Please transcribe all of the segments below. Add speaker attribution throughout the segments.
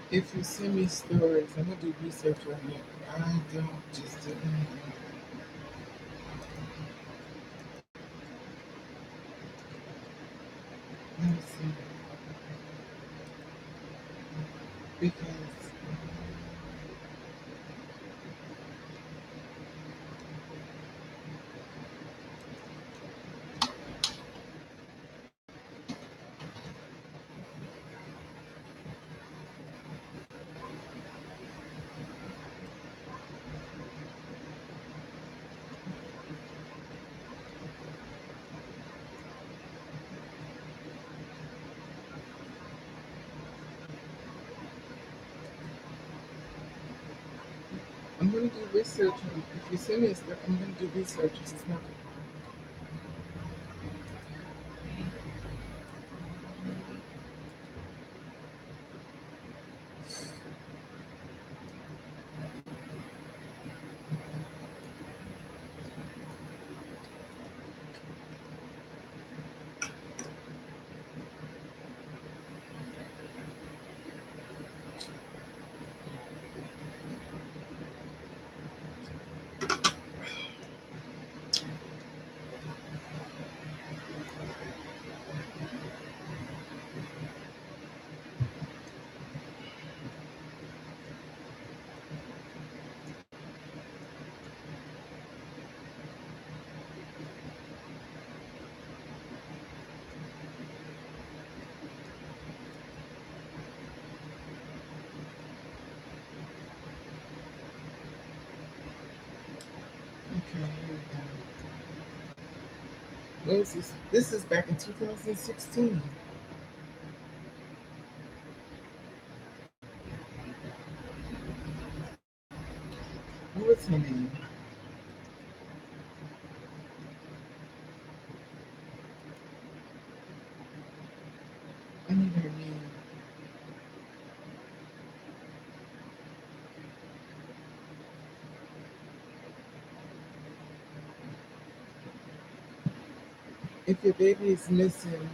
Speaker 1: If you send me stories, I'm gonna do research on it. I don't just do anything. Let me see. Because I'm gonna do research on it. If you send me stuff, I'm gonna do research. It's not okay. Here we go. What is this? This is back in 2016. What was her name? I need her name. If your baby is missing,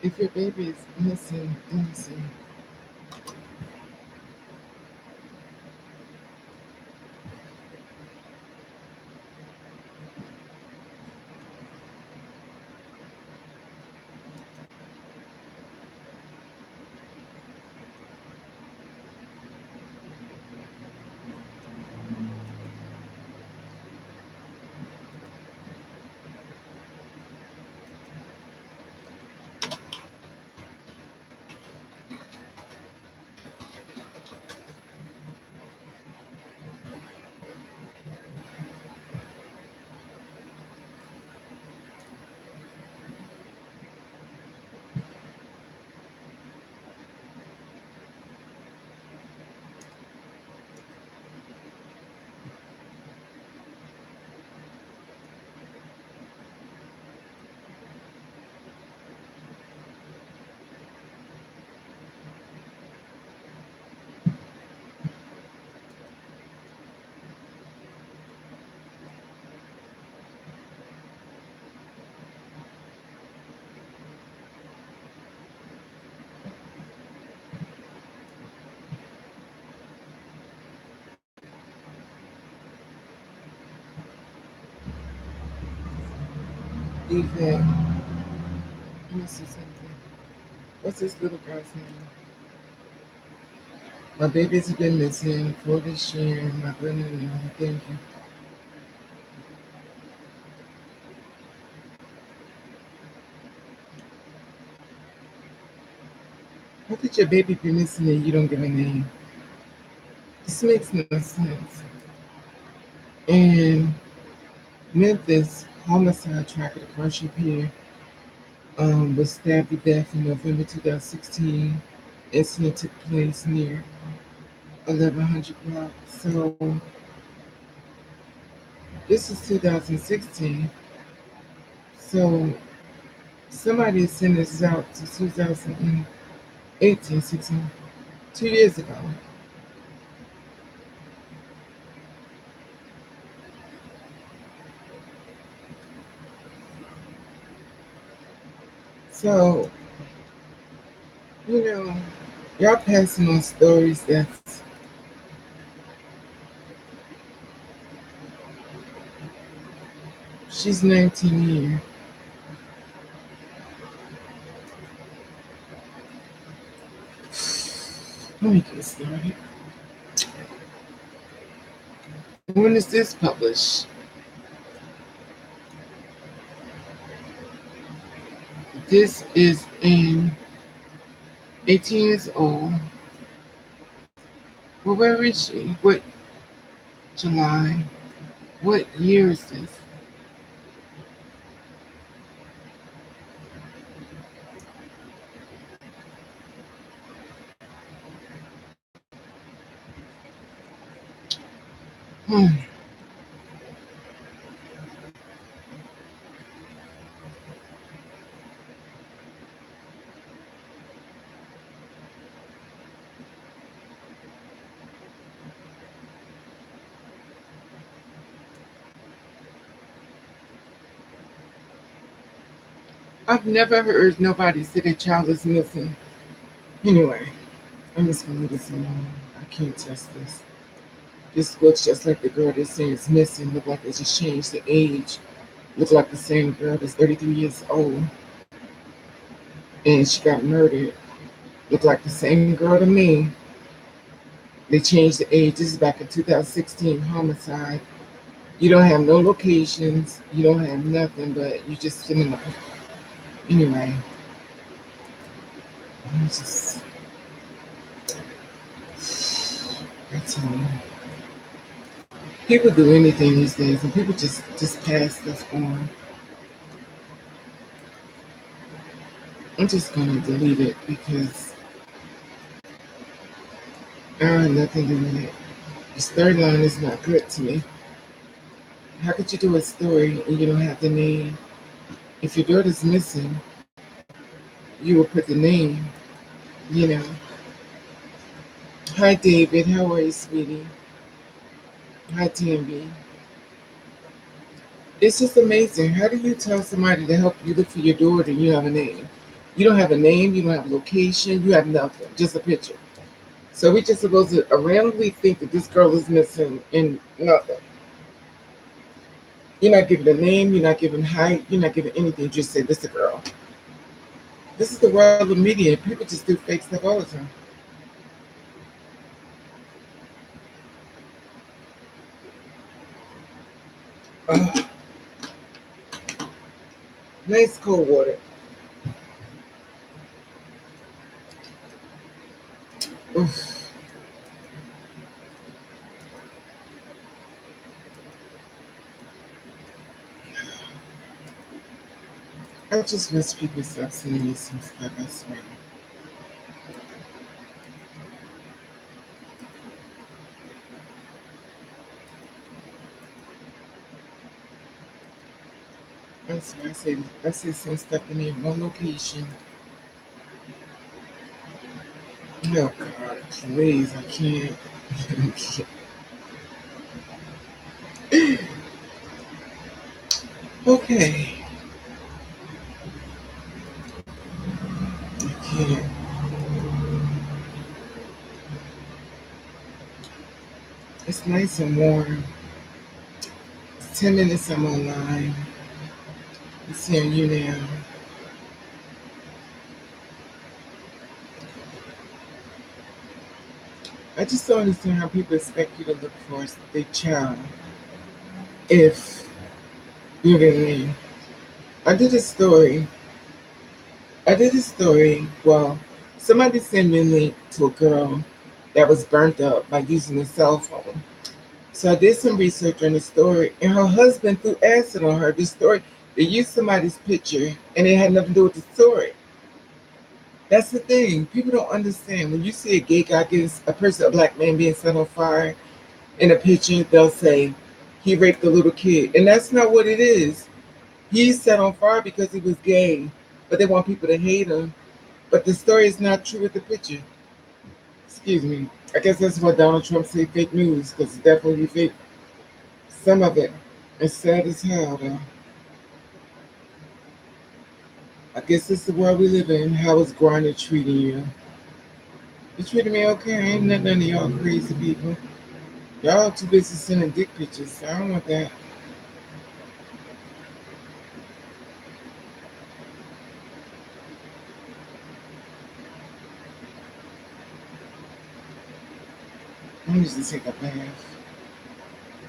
Speaker 1: if your baby is missing, let me see. Yvette, let me see something. What's this little girl's name? My babies have been missing for this year. My brother, thank you. How could your baby be missing and you don't give a name? This makes no sense. And Memphis homicide tracker, the Carship here, was stabbed to death in November 2016. Incident took place near 1100 block. So this is 2016. So somebody sent this out to 2018, 16, 2 years ago. So, you know, y'all passing on stories that's she's 19 years. Let me get started. When is this published? This is in 18 years old. Well, where is she? What July? What year is this? Hmm. I've never heard nobody say their child is missing. Anyway, I'm just gonna leave this alone. I can't test this. This looks just like the girl they're saying is missing. Look like they just changed the age. Look like the same girl that's 33 years old and she got murdered. Look like the same girl to me. They changed the age. This is back in 2016 homicide. You don't have no locations. You don't have nothing, but you just sitting up. Anyway, I'm just. I tell you, people do anything these days, and people just pass this on. I'm just gonna delete it because I have nothing to do with it. This third line is not good to me. How could you do a story and you don't have the name? If your daughter's missing, you will put the name, you know. Hi, David. How are you, sweetie? Hi, TMB. It's just amazing. How do you tell somebody to help you look for your daughter and you have a name? You don't have a name, you don't have a location, you have nothing, just a picture. So we just supposed to randomly think that this girl is missing and nothing. You're not giving a name, you're not giving height, you're not giving anything. You just say this is a girl. This is the world of media. People just do fake stuff all the time. Uh, nice cold water. Oof. I just wish people stop sending me some stuff. I swear. That's why I say some stuff in there, one location. No, God, please, I can't. Okay, I can't. It's nice and warm. It's 10 minutes I'm online. I'm seeing you now. I just don't understand how people expect you to look for their child if you're getting in. I did a story. I did a story. Well, somebody sent me a link to a girl that was burnt up by using a cell phone. So I did some research on the story, and her husband threw acid on her. This story, they used somebody's picture, and it had nothing to do with the story. That's the thing. People don't understand. When you see a gay guy getting a person, a black man being set on fire in a picture, they'll say he raped a little kid, and that's not what it is. He's set on fire because he was gay, but they want people to hate him. But the story is not true with the picture. Excuse me. I guess that's what Donald Trump said fake news, because it's definitely fake. Some of it. It's sad as hell, though. I guess it's the world we live in. How is Grindr treating you? You treating me okay? I ain't none of y'all crazy people. Y'all too busy sending dick pictures. I don't want that. I'm just gonna take a bath.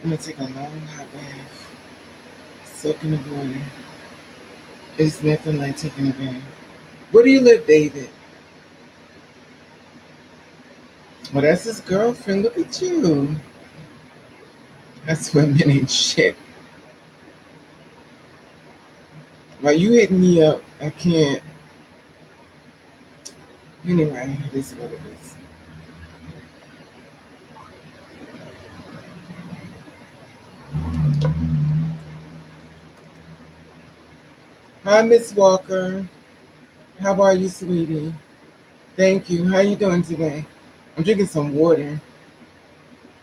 Speaker 1: I'm gonna take a long hot bath. Soak in the water. It's nothing like taking a bath. Where do you live, David? Well, that's his girlfriend. Look at you. That's women ain't shit. While you hitting me up, I can't. Anyway, this is what it is. Hi, Miss Walker. How are you, sweetie? Thank you. How you doing today? I'm drinking some water.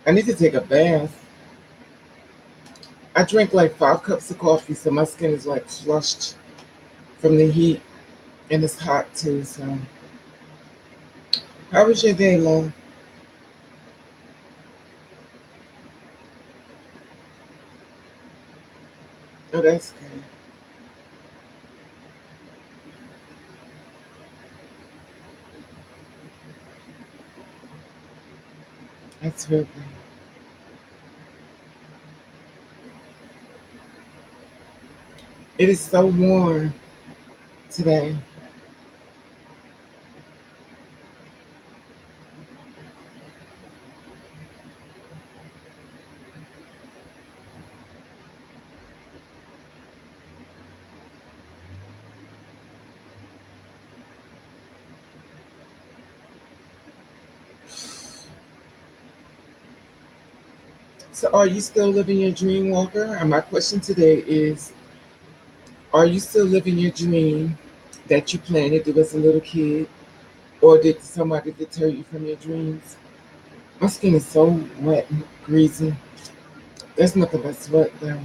Speaker 1: I need to take a bath. I drank like 5 cups of coffee, so my skin is like flushed from the heat, and it's hot too. So, how was your day, love? Oh, that's good. That's real good. It is so warm today. So, are you still living your dream, Walker? And my question today is: are you still living your dream that you planned to do as a little kid, or did somebody deter you from your dreams? My skin is so wet and greasy. There's nothing but sweat though.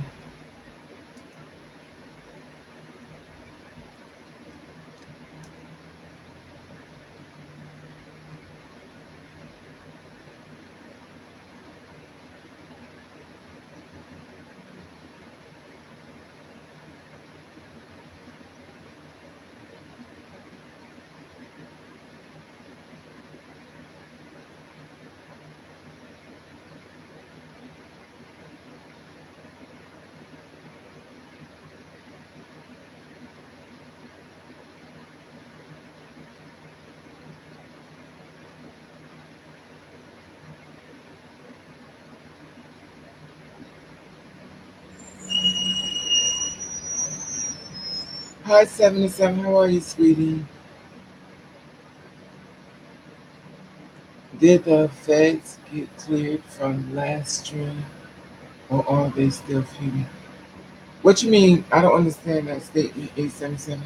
Speaker 1: Hi, 77. How are you, sweetie? Did the feds get cleared from last stream, or are they still feuding? What you mean? I don't understand that statement, 877.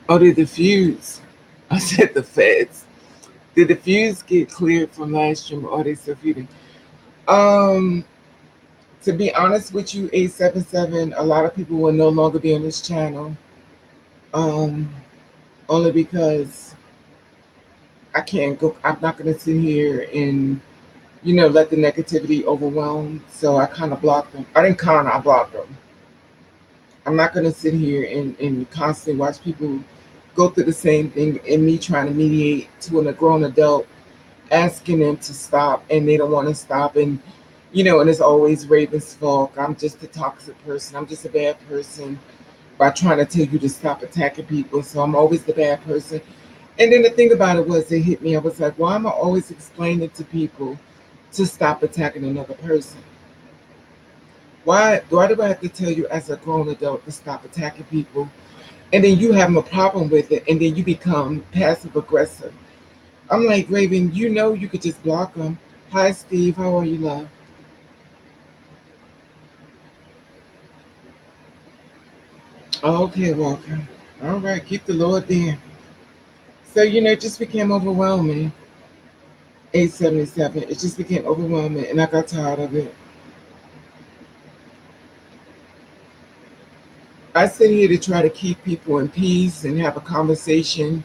Speaker 1: Oh, did the feuds? I said the feds. Did the feuds get cleared from last stream, or are they still feuding? Um, to be honest with you, 877, a lot of people will no longer be on this channel. Um, only because I can't go. I'm not going to sit here and let the negativity overwhelm. So I kind of blocked them. I didn't kind of, I blocked them. I'm not going to sit here and constantly watch people go through the same thing and me trying to mediate to a grown adult, asking them to stop and they don't want to stop. And it's always Raven's fault. I'm just a toxic person. I'm just a bad person by trying to tell you to stop attacking people. So I'm always the bad person. And then the thing about it was, it hit me. I was like, why am I always explaining to people to stop attacking another person? Why do I have to tell you as a grown adult to stop attacking people? And then you have a problem with it, and then you become passive aggressive. I'm like, Raven, you know you could just block them. Hi, Steve. How are you, love? Oh, okay, Walker. All right, keep the Lord there. So, it just became overwhelming. 877. It just became overwhelming, and I got tired of it. I sit here to try to keep people in peace and have a conversation.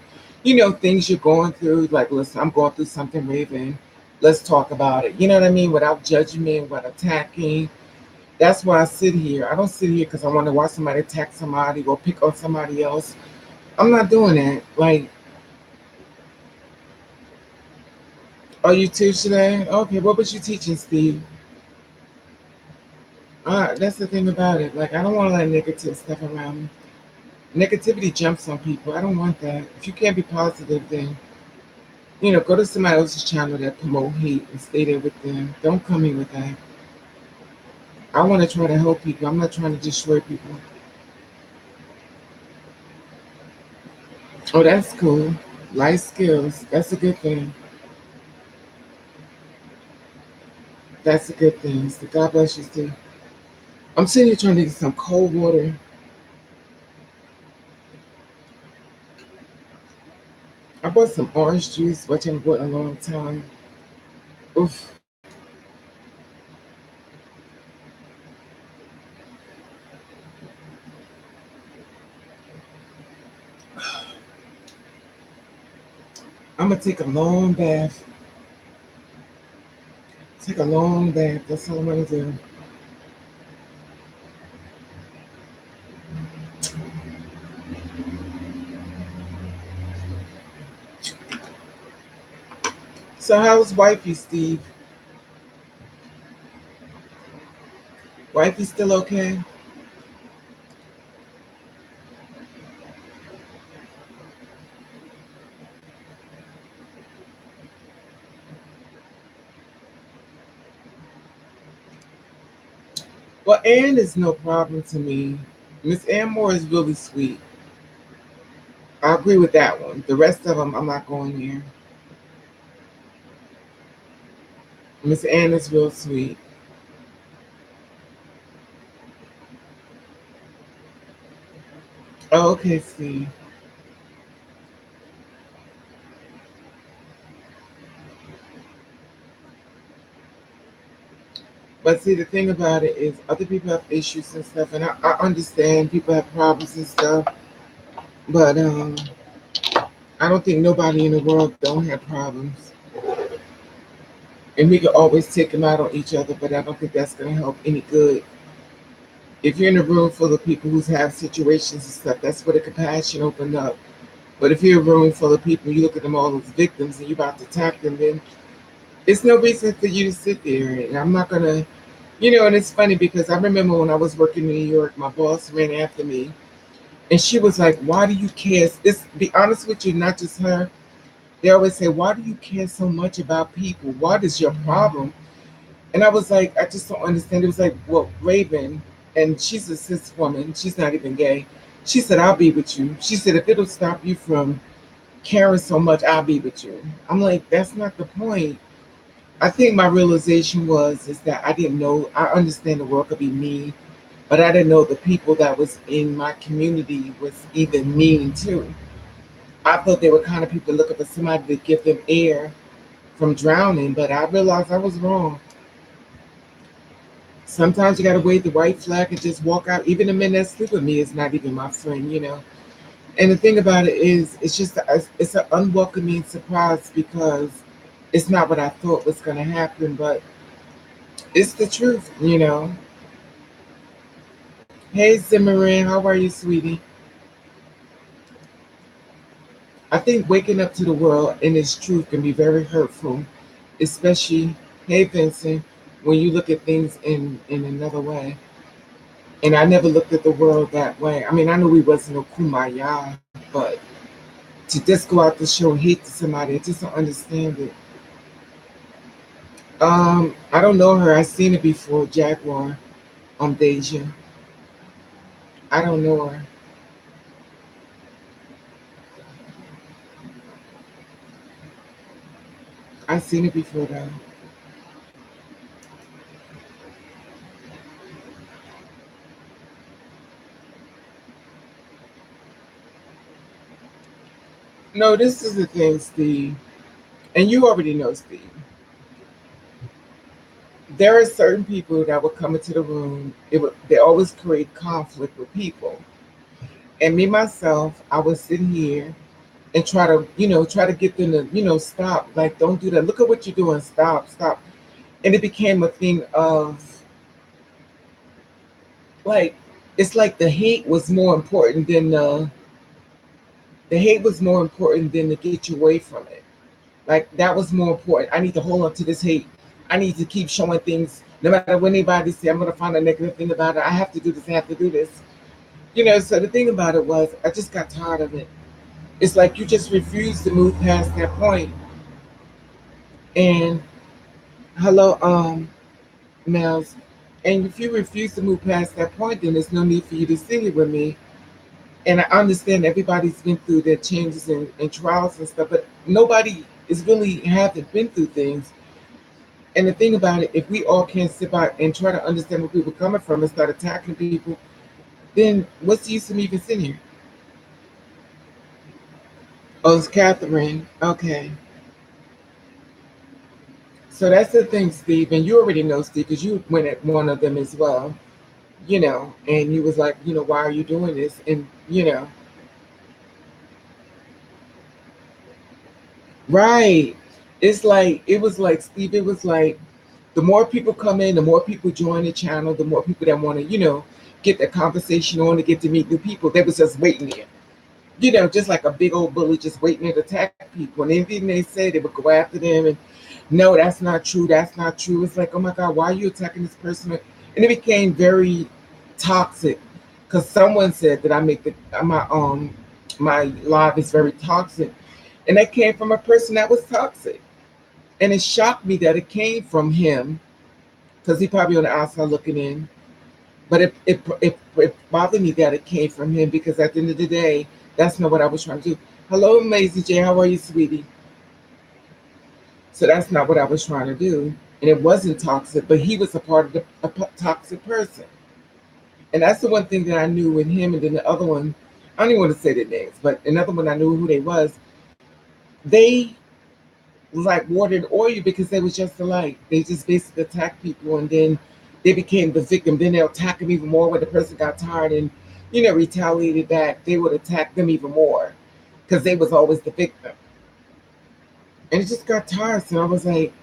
Speaker 1: Things you're going through. Like, listen, I'm going through something, Raven. Let's talk about it. You know what I mean? Without judgment, without attacking. That's why I sit here. I don't sit here because I want to watch somebody attack somebody or pick on somebody else. I'm not doing that. Like, are you teaching today? Okay, what was you teaching, Steve? That's the thing about it. Like, I don't want to let negative stuff around me. Negativity jumps on people. I don't want that. If you can't be positive, then go to somebody else's channel that promote hate and stay there with them. Don't come in with that. I want to try to help people. I'm not trying to destroy people. Oh, that's cool. Life skills. That's a good thing. That's a good thing. So God bless you, Steve. I'm sitting here trying to get some cold water. I bought some orange juice, which I haven't bought in a long time. Oof. I'm gonna take a long bath. Take a long bath. That's all I'm gonna do. So how's wifey, Steve? Wifey still okay? Well, Ann is no problem to me. Miss Ann Moore is really sweet. I agree with that one. The rest of them, I'm not going near. Miss Ann is real sweet. Oh, okay, Steve. But see, the thing about it is, other people have issues and stuff, and I understand people have problems and stuff. But I don't think nobody in the world don't have problems, and we can always take them out on each other. But I don't think that's going to help any good. If you're in a room full of people who have situations and stuff, that's where the compassion open up. But if you're in a room full of people, you look at them all as victims, and you're about to attack them, then it's no reason for you to sit there. And I'm not gonna, and it's funny because I remember when I was working in New York, my boss ran after me, and she was like, "Why do you care?" This, be honest with you, not just her. They always say, "Why do you care so much about people? What is your problem?" And I was like, I just don't understand. It was like, well, Raven, and she's a cis woman. She's not even gay. She said, "I'll be with you." She said, "If it'll stop you from caring so much, I'll be with you." I'm like, that's not the point. I think my realization was is that I didn't know. I understand the world could be mean, but I didn't know the people that was in my community was even mean too. I thought they were kind of people looking for somebody to give them air from drowning, but I realized I was wrong. Sometimes you gotta wave the white flag and just walk out. Even the men that sleep with me is not even my friend. And the thing about it is, it's an unwelcoming surprise because it's not what I thought was gonna happen, but it's the truth. Hey Zimmerman, how are you, sweetie? I think waking up to the world and its truth can be very hurtful, especially, hey Vincent, when you look at things in another way. And I never looked at the world that way. I mean, I knew we wasn't a kumbaya, but to just go out to show hate to somebody, I just don't understand it. I don't know her. I've seen it before, Jaguar. Deja. I don't know her. I've seen it before though. No, this is the thing, Steve, and you already know, Steve. There are certain people that would come into the room. They always create conflict with people. And me myself, I would sit here and try to get them to, stop. Like, don't do that. Look at what you're doing. Stop, stop. And it became a thing of like, it's like the hate was more important than to get you away from it. Like that was more important. I need to hold on to this hate. I need to keep showing things. No matter what anybody say, I'm gonna find a negative thing about it. I have to do this. I have to do this. So the thing about it was, I just got tired of it. It's like you just refuse to move past that point. And hello, Mels. And if you refuse to move past that point, then there's no need for you to sit here with me. And I understand everybody's been through their changes and trials and stuff, but nobody is really haven't been through things. And the thing about it, if we all can't sit back and try to understand where people are coming from and start attacking people, then what's the use of me even sitting here? Oh, it's Catherine. Okay. So that's the thing, Steve, and you already know, Steve, because you went at one of them as well, and you was like, why are you doing this? And, right. It's like, it was like, Steve, it was like, the more people come in, the more people join the channel, the more people that want to, get the conversation on to get to meet new people. They was just waiting there, just like a big old bully just waiting to attack people. And anything they say, they would go after them. And no, that's not true. That's not true. It's like, oh my God, why are you attacking this person? And it became very toxic because someone said that I make my live is very toxic, and that came from a person that was toxic. And it shocked me that it came from him because he probably on the outside looking in. But it bothered me that it came from him because at the end of the day, that's not what I was trying to do. Hello, Maisie J. How are you, sweetie? So that's not what I was trying to do. And it wasn't toxic, but he was a part of a toxic person. And that's the one thing that I knew with him. And then the other one, I don't even want to say their names, but another one I knew who they was. They was like water and oil because they was just alike. They just basically attacked people, and then they became the victim. Then they'll attack them even more when the person got tired and retaliated back. They would attack them even more because they was always the victim. And it just got tired. So I was like,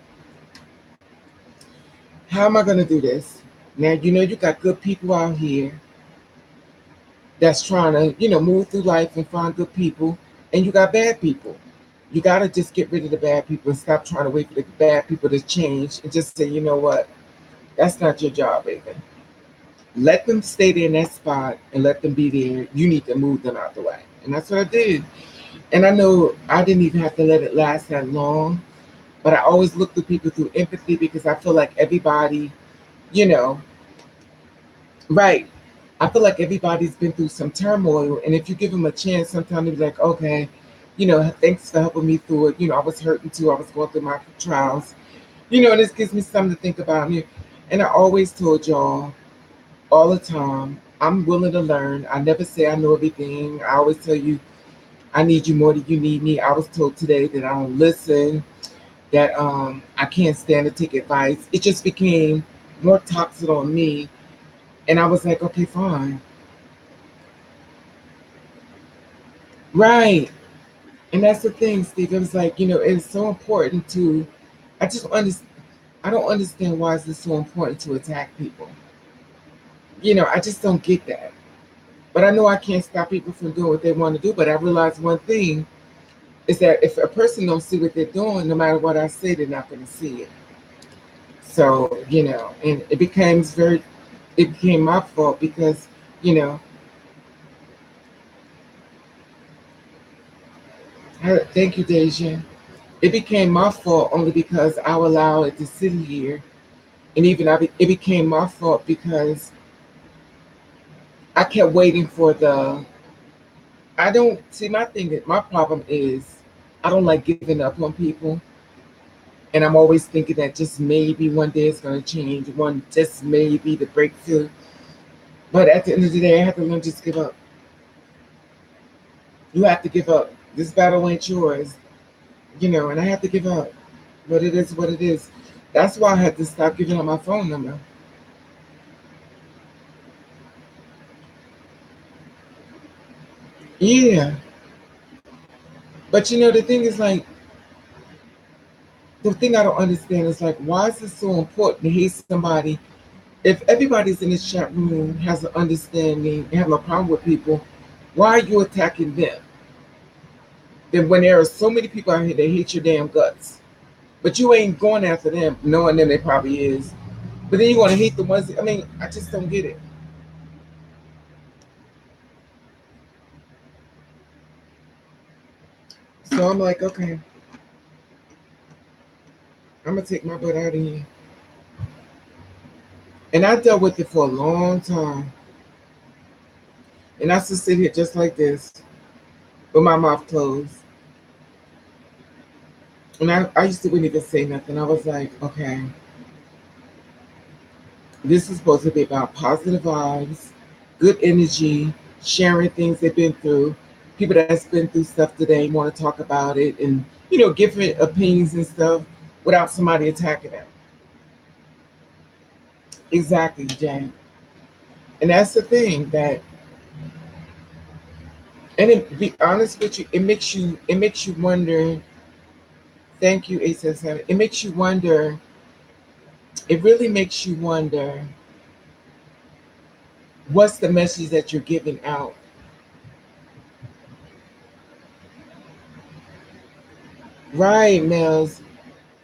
Speaker 1: how am I gonna do this? Now you got good people out here that's trying to move through life and find good people, and you got bad people. You got to just get rid of the bad people and stop trying to wait for the bad people to change and just say, you know what, that's not your job, Raven. Let them stay there in that spot and let them be there. You need to move them out the way. And that's what I did. And I know I didn't even have to let it last that long, but I always look through people through empathy because I feel like everybody, you know, right. I feel like everybody's been through some turmoil. And if you give them a chance, sometimes they'll be like, okay, thanks for helping me through it. I was hurting too. I was going through my trials, and this gives me something to think about. And I always told y'all all the time, I'm willing to learn. I never say I know everything. I always tell you, I need you more than you need me. I was told today that I don't listen, that I can't stand to take advice. It just became more toxic on me. And I was like, okay, fine. Right. And that's the thing, Steve. It was like, it's so important to, I just understand. I don't understand why is it so important to attack people. I just don't get that. But I know I can't stop people from doing what they want to do. But I realize one thing is that if a person don't see what they're doing, no matter what I say, they're not going to see it. So, and it became my fault because, you know, thank you, Deja. It became my fault only because I allowed it to sit here. And even it became my fault because kept waiting for the. I don't see my thing. My problem is I don't like giving up on people, and I'm always thinking that just maybe one day it's gonna change. One just maybe the breakthrough. But at the end of the day, I have to learn to just give up. You have to give up. This battle ain't yours, and I have to give up. But it is what it is. That's why I had to stop giving up my phone number. Yeah. But the thing is like the thing I don't understand is like why is it so important to hate somebody if everybody's in this chat room has an understanding and have a problem with people, why are you attacking them? Then when there are so many people out here that hate your damn guts, but you ain't going after them, knowing them they probably is. But then you want to hate the ones. I mean, I just don't get it. So I'm like, okay, I'm gonna take my butt out of here. And I dealt with it for a long time, and I used to sit here just like this with my mouth closed. And I used to wouldn't even say nothing. I was like, okay, this is supposed to be about positive vibes, good energy, sharing things they've been through. People that's been through stuff today want to talk about it and, different opinions and stuff without somebody attacking them. Exactly, Jan. And that's the thing that, and to be honest with you, it makes you wonder. Thank you, 877. It makes you wonder. It really makes you wonder what's the message that you're giving out. Right, Mills.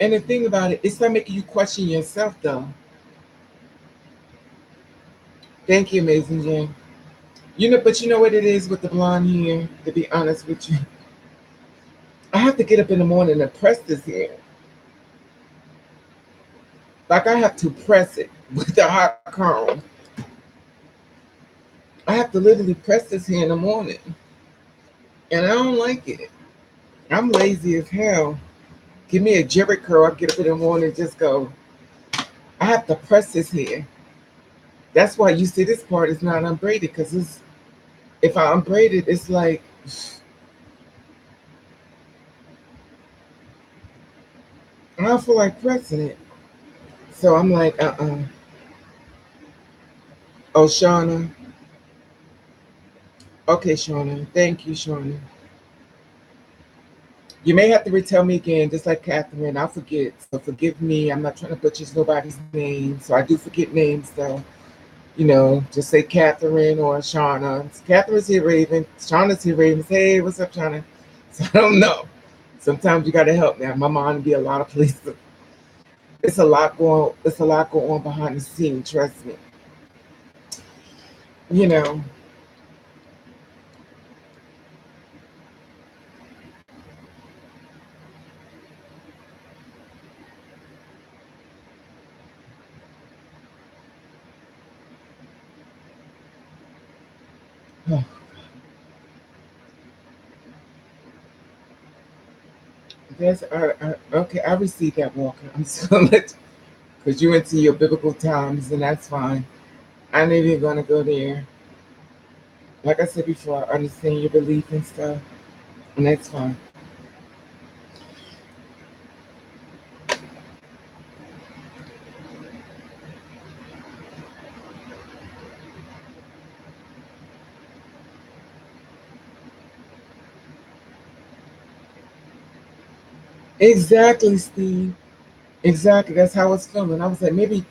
Speaker 1: And the thing about it, it's not making you question yourself, though. Thank you, Amazing Jane. But you know what it is with the blonde hair, to be honest with you? I have to get up in the morning and press this hair. Like, I have to press it with the hot comb. I have to literally press this hair in the morning. And I don't like it. I'm lazy as hell. Give me a jerry curl, I get up in the morning and just go. I have to press this hair. That's why you see this part is not unbraided, because if I unbraid it, it's like I don't feel like pressing it. So I'm like, Oh, Shauna. Okay, Shauna. Thank you, Shauna. You may have to retell me again, just like Catherine. I'll forget. So forgive me. I'm not trying to butcher nobody's name. So I do forget names, though. Just say Catherine or Shauna. Catherine's here, Raven. Shauna's here, Raven. Hey, what's up, Shauna? So I don't know. Sometimes you got to help me. My mind be a lot of places. It's a lot going. It's a lot going on behind the scenes. Trust me. You know. Okay. I received that, Walker. I'm so let because you went to your biblical times, and that's fine. I know you're gonna go there. Like I said before, I understand your belief and stuff, and that's fine. Exactly, Steve. Exactly. That's how it's feeling. I was like, maybe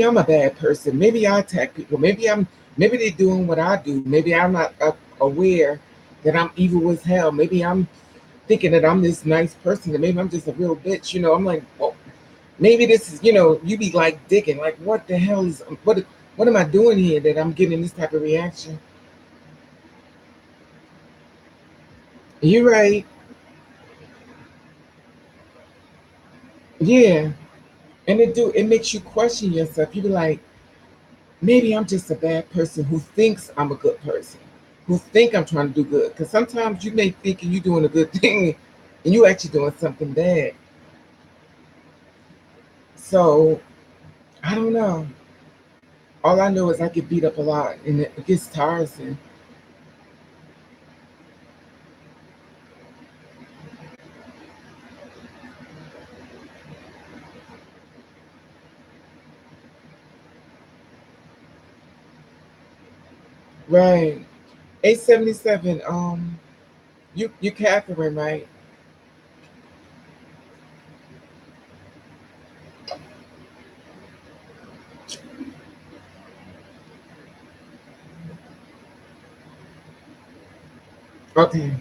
Speaker 1: I'm a bad person. Maybe I attack people. Maybe they're doing what I do. Maybe I'm not aware that I'm evil as hell. Maybe I'm thinking that I'm this nice person, and maybe I'm just a real bitch. I'm like, well, maybe this is, you be like digging, like, what the hell is what am I doing here that I'm getting this type of reaction? You're right. Yeah. And it makes you question yourself. You be like, maybe I'm just a bad person who thinks I'm a good person, who think I'm trying to do good. Because sometimes you may think you're doing a good thing and you actually doing something bad. So I don't know. All I know is I get beat up a lot and it gets tiresome. Right. 877. You Catherine, right? Okay.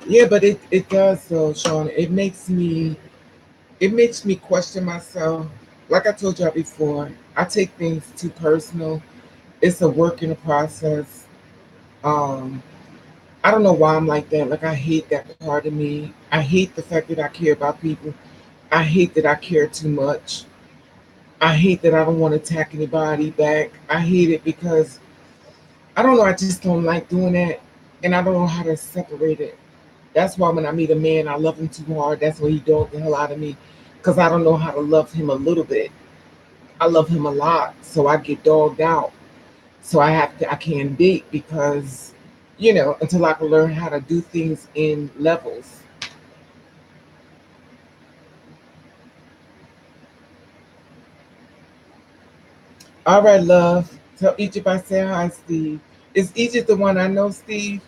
Speaker 1: Yeah, but it does though, Sean. It makes me question myself. Like I told y'all before, I take things too personal. It's a work in the process. Um, I don't know why I'm like that. Like I hate that part of me. I hate the fact that I care about people. I hate that I care too much. I hate that I don't want to attack anybody back. I hate it because I don't know. I just don't like doing that, and I don't know how to separate it. That's why when I meet a man, I love him too hard. That's why he dogged the hell out of me, because I don't know how to love him a little bit. I love him a lot, so I get dogged out. So I can't date because, until I can learn how to do things in levels. All right, love. Tell Egypt I say hi, Steve. Is Egypt the one I know, Steve?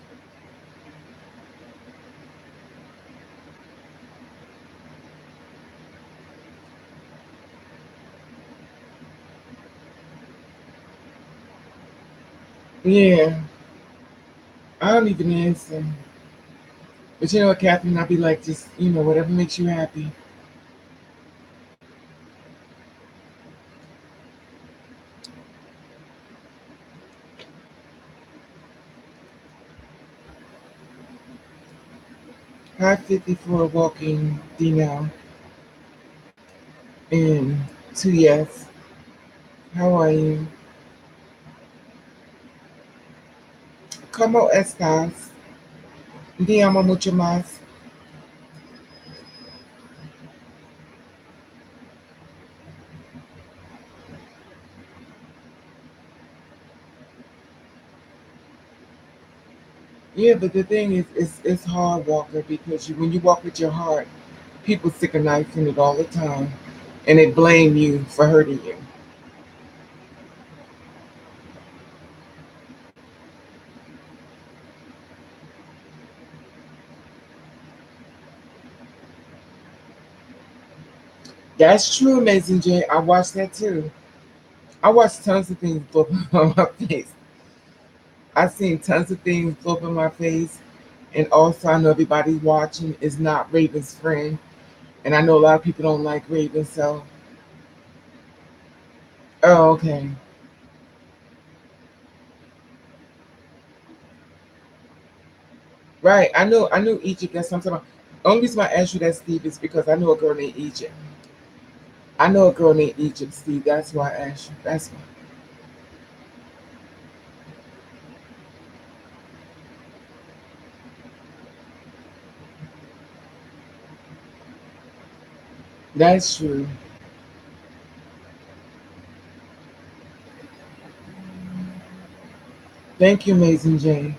Speaker 1: Yeah, I don't even answer. But you know what, Catherine? I'll be like, just, whatever makes you happy. Hi, 54 walking D now. And two yes. How are you? ¿Cómo estás? Te amo mucho más. Yeah, but the thing is, it's hard, Walker, because when you walk with your heart, people stick a knife in it all the time, and they blame you for hurting you. That's true, Amazing Jay. I watched that too. I watched tons of things blow up on my face. I've seen tons of things blow up in my face, and also I know everybody watching is not Raven's friend, and I know a lot of people don't like Raven. So, oh, okay, right. I knew Egypt. That's something. Only reason I asked you that, Steve, is because I know a girl named Egypt. I know a girl named Egypt, Steve. That's why I asked you. That's why. That's true. Thank you, Amazing Jane.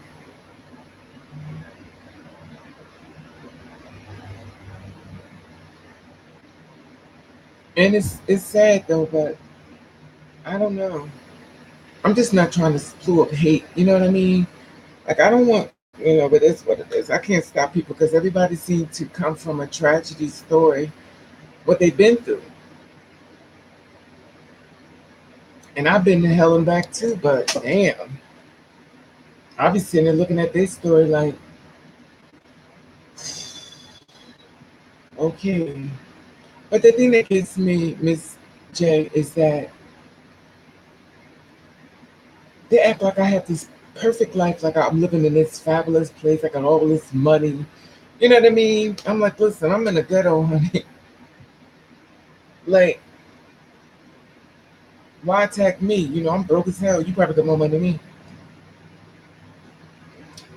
Speaker 1: And it's sad though, but I don't know. I'm just not trying to slew up hate. You know what I mean? Like I don't want, but it's what it is. I can't stop people because everybody seems to come from a tragedy story, what they've been through, and I've been to hell and back too. But damn, I be sitting there looking at this story like, okay. But the thing that gets me, Miss J, is that they act like I have this perfect life, like I'm living in this fabulous place, I got all this money. You know what I mean? I'm like, listen, I'm in the ghetto, honey. Like, Why attack me? I'm broke as hell. You probably got more money than me.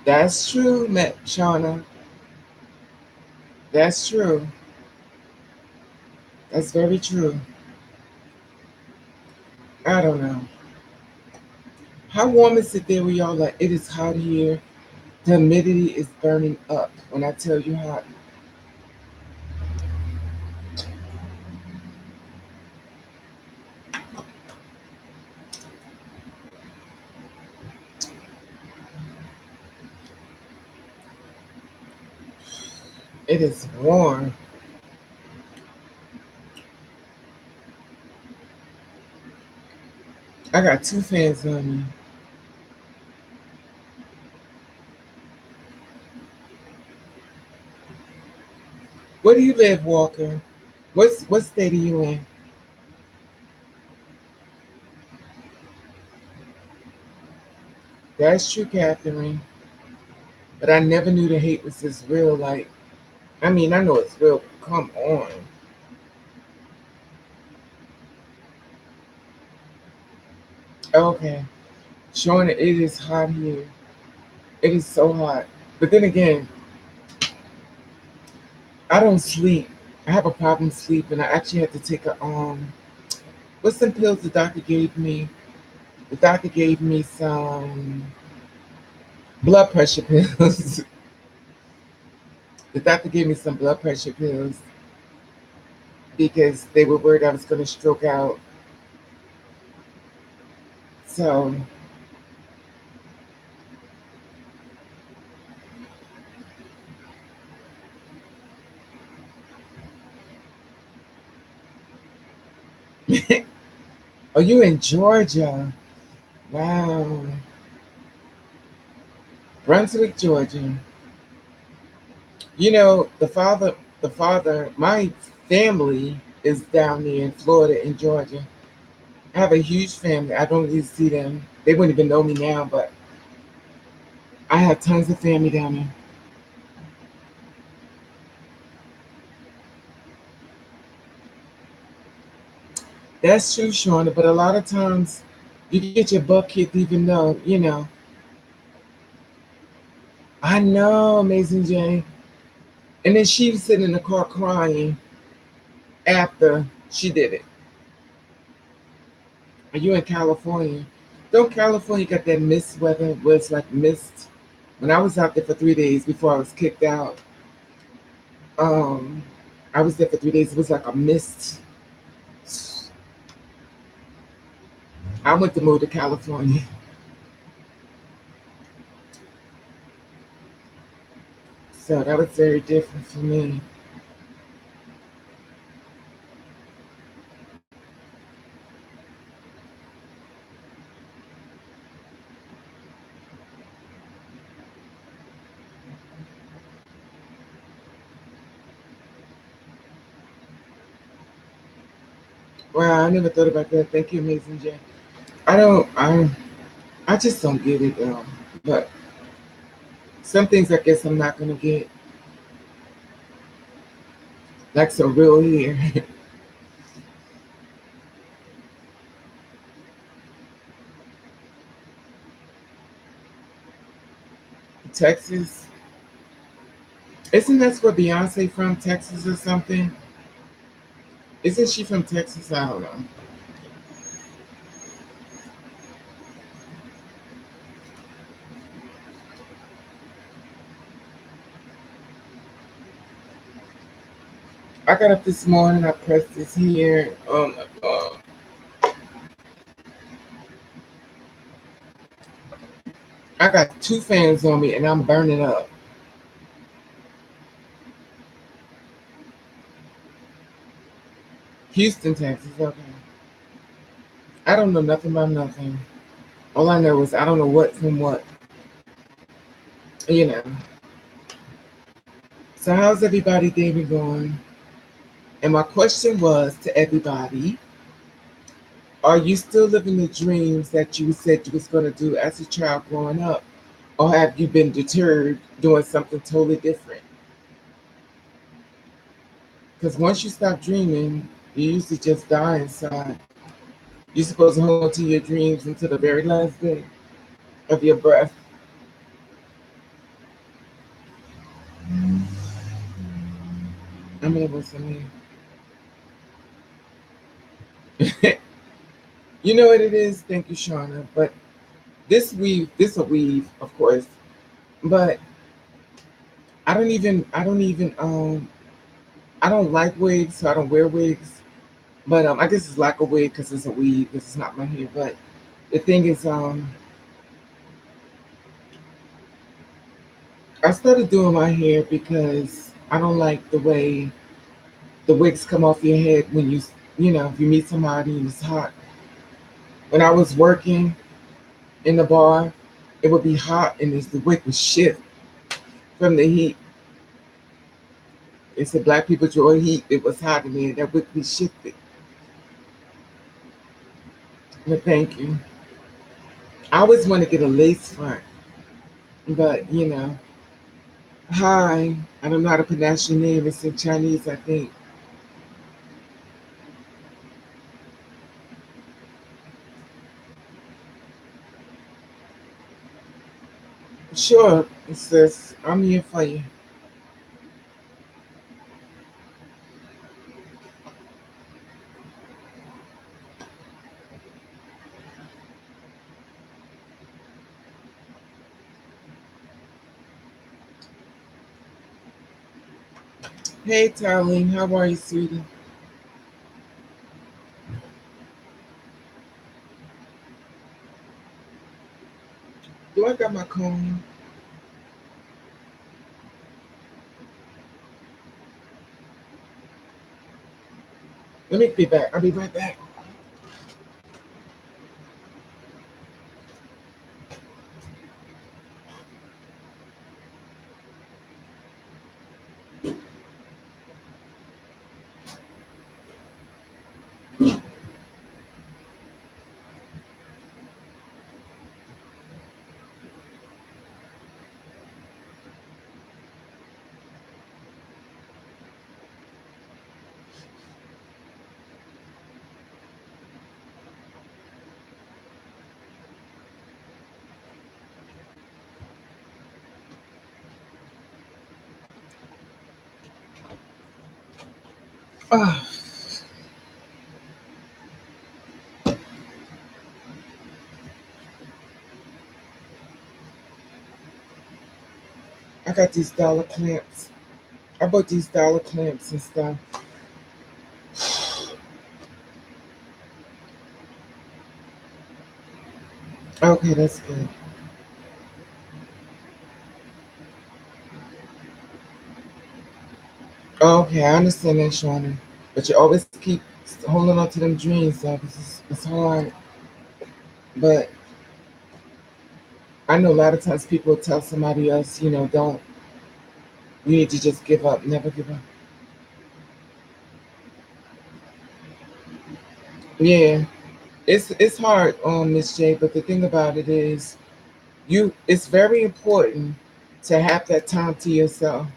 Speaker 1: That's true, Matt Shauna. That's true. That's very true. I don't know. How warm is it there where y'all like? It is hot here. The humidity is burning up. When I tell you hot, it is warm. I got two fans on me. Where do you live, Walker? What state are you in? That's true, Catherine. But I never knew the hate was this real. Like, I mean, I know it's real. Come on. Okay. Showing it is hot here. It is so hot. But then again, I don't sleep. I have a problem sleeping. I actually had to take what's some pills the doctor gave me? The doctor gave me some blood pressure pills. The doctor gave me some blood pressure pills because they were worried I was going to stroke out. So, oh, you in Georgia? Wow, Brunswick, Georgia. My family is down there in Florida and Georgia. I have a huge family. I don't really see them. They wouldn't even know me now, but I have tons of family down there. That's true, Shauna, but a lot of times you get your butt kicked even though. I know, Amazing Jay. And then she was sitting in the car crying after she did it. Are you in California? Don't California got that mist weather where it's like mist? When I was out there for 3 days before I was kicked out, um, I was there for 3 days. It was like a mist. I went to move to California. So that was very different for me. Wow, I never thought about that. Thank you, Amazing Jay. I just don't get it though. But some things I guess I'm not gonna get. Like so real here. Texas. Isn't that where Beyonce from? Texas or something? Isn't she from Texas? I don't know. I got up this morning. I pressed this here. Oh my god! I got two fans on me, and I'm burning up. Houston, Texas. Okay. I don't know nothing about nothing. All I know is I don't know what from what. You know. So how's everybody day been going? And my question was to everybody: are you still living the dreams that you said you was going to do as a child growing up, or have you been deterred doing something totally different? Because once you stop dreaming, you usually just die inside. You're supposed to hold on to your dreams until the very last day of your breath. I'm gonna listen in. You know what it is? Thank you, Shauna. But this a weave, of course. But I don't like wigs, so I don't wear wigs. But I guess it's like a wig because it's a weave, because it's not my hair. But the thing is, I started doing my hair because I don't like the way the wigs come off your head when if you meet somebody and it's hot. When I was working in the bar, it would be hot and the wig would shift from the heat. They said black people draw heat. It was hot in there. That wig would be shifted. But thank you. I always want to get a lace front, but hi. I don't know how to pronounce your name. It's in Chinese, I think. Sure, it says I'm here for you. Hey, Tarlene, how are you, sweetie? Do I got my comb? Let me be back. I'll be right back. Oh, I got these dollar clamps. I bought these dollar clamps and stuff. Okay, that's good. Okay, I understand that, Shauna. But you always keep holding on to them dreams, though. It's hard. But I know a lot of times people will tell somebody else, don't, you need to just give up, never give up. Yeah, it's hard, Miss J. But the thing about it is, it's very important to have that time to yourself.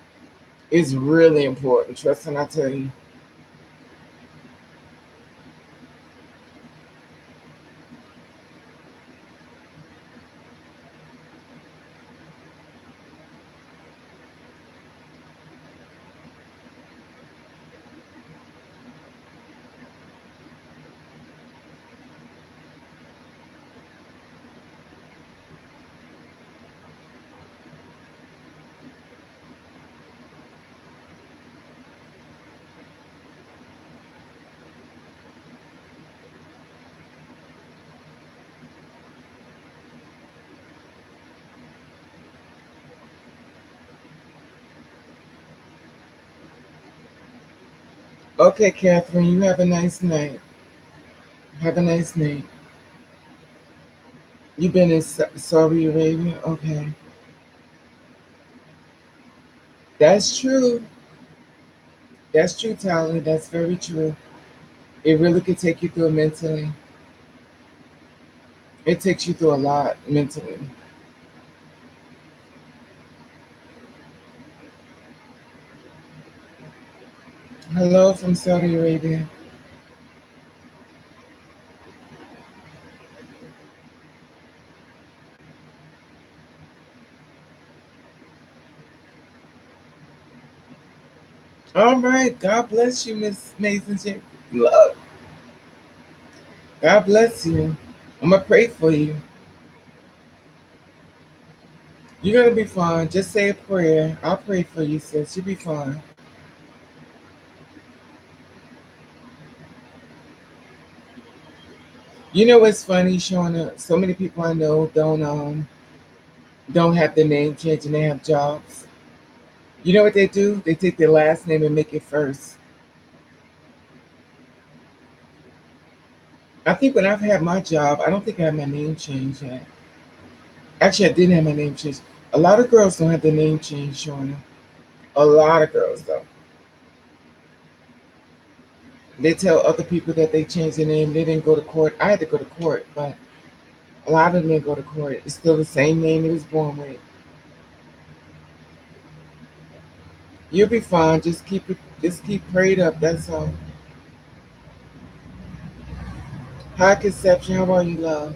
Speaker 1: It's really important. Trust and I tell you. Okay, Catherine, you have a nice night. Have a nice night. You've been in Saudi Arabia? Okay. That's true. That's true, Tyler. That's very true. It really could take you through mentally. It takes you through a lot mentally. Hello from Saudi Arabia. All right. God bless you, Miss Mason. Look, God bless you. I'm gonna pray for you. You're gonna be fine. Just say a prayer. I'll pray for you, sis. You'll be fine. You know what's funny, Shauna? So many people I know don't have their name changed and they have jobs. You know what they do? They take their last name and make it first. I think when I've had my job, I don't think I had my name changed yet. Actually, I didn't have my name changed. A lot of girls don't have their name changed, Shauna. A lot of girls though. They tell other people that they changed their name. They didn't go to court. I had to go to court, but a lot of them didn't go to court. It's still the same name they was born with. You'll be fine. Just keep prayed up. That's all. High conception. How are you, love?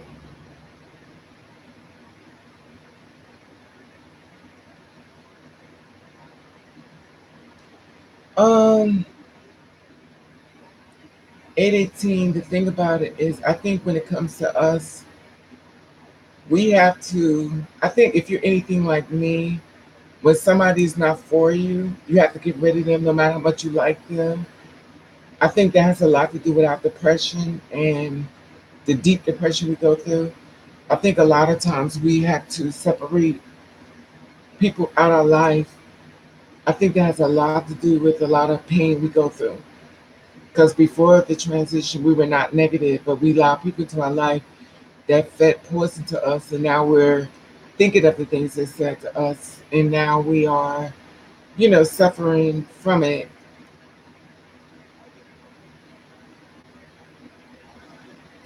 Speaker 1: Um, 818. The thing about it is, I think when it comes to us, we have to. I think if you're anything like me, when somebody's not for you, you have to get rid of them, no matter how much you like them. I think that has a lot to do with our depression and the deep depression we go through. I think a lot of times we have to separate people out of our life. I think that has a lot to do with a lot of pain we go through. Because before the transition, we were not negative, but we allowed people into our life that fed poison to us, and now we're thinking of the things they said to us, and now we are, suffering from it.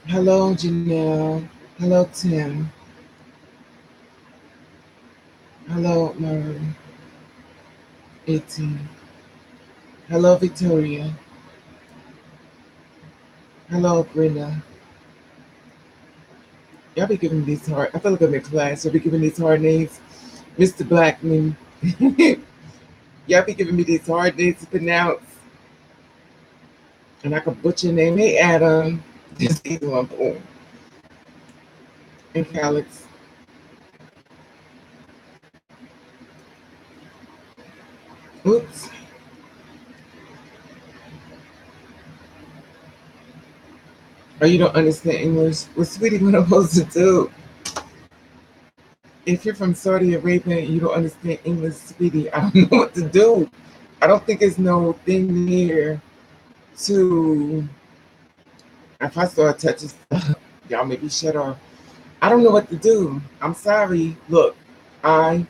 Speaker 1: Hello, Janelle. Hello, Tim. Hello, Murray. 18. Hello, Victoria. Hello, Brenda. Y'all be giving me these hard. I feel like I'm in class. Y'all be giving these hard names, Mr. Blackman. Y'all be giving me these hard names to pronounce, and I can butcher your name. Hey, Adam. Just either one, boom. And Calix. Oops. Or you don't understand English? Well, sweetie, what I'm supposed to do? If you're from Saudi Arabia and you don't understand English, sweetie, I don't know what to do. I don't think there's no thing here to. If I start touching stuff, y'all maybe shut off. I don't know what to do. I'm sorry. Look, I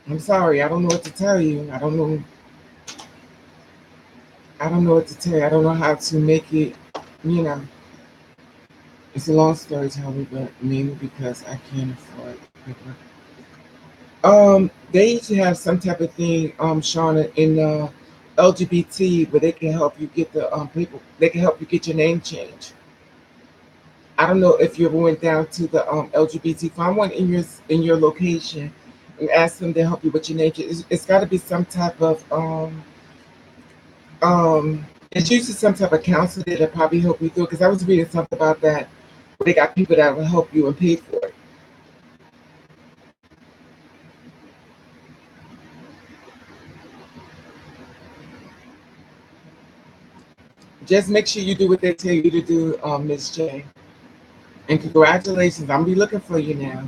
Speaker 1: I'm sorry. I don't know what to tell you. I don't know what to tell you. I don't know how to make it, you know. It's a long story, Tommy, but mainly because I can't afford paper. They usually have some type of thing, Shauna, in LGBT where they can help you get the people. They can help you get your name changed. I don't know if you ever went down to the LGBT. Find one in your location and ask them to help you with your name change. It's got to be some type of it's usually some type of counselor that probably help you through. Because I was reading something about that where they got people that will help you and pay for it. Just make sure you do what they tell you to do, Miss J. And congratulations, I'm be looking for you now.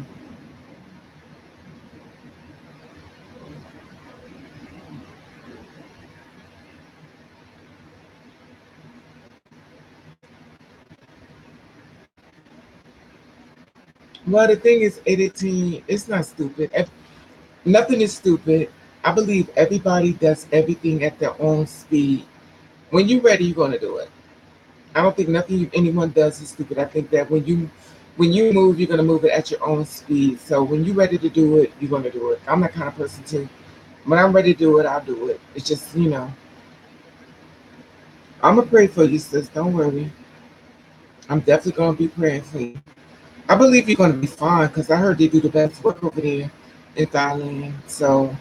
Speaker 1: Well, the thing is, 18, it's not stupid. Nothing is stupid. I believe everybody does everything at their own speed. When you're ready, you're going to do it. I don't think nothing anyone does is stupid. I think that when you move, you're going to move it at your own speed. So when you're ready to do it, you're going to do it. I'm that kind of person too. When I'm ready to do it, I'll do it. It's just, I'm going to pray for you, sis. Don't worry. I'm definitely going to be praying for you. I believe you're going to be fine because I heard they do the best work over there in Thailand. So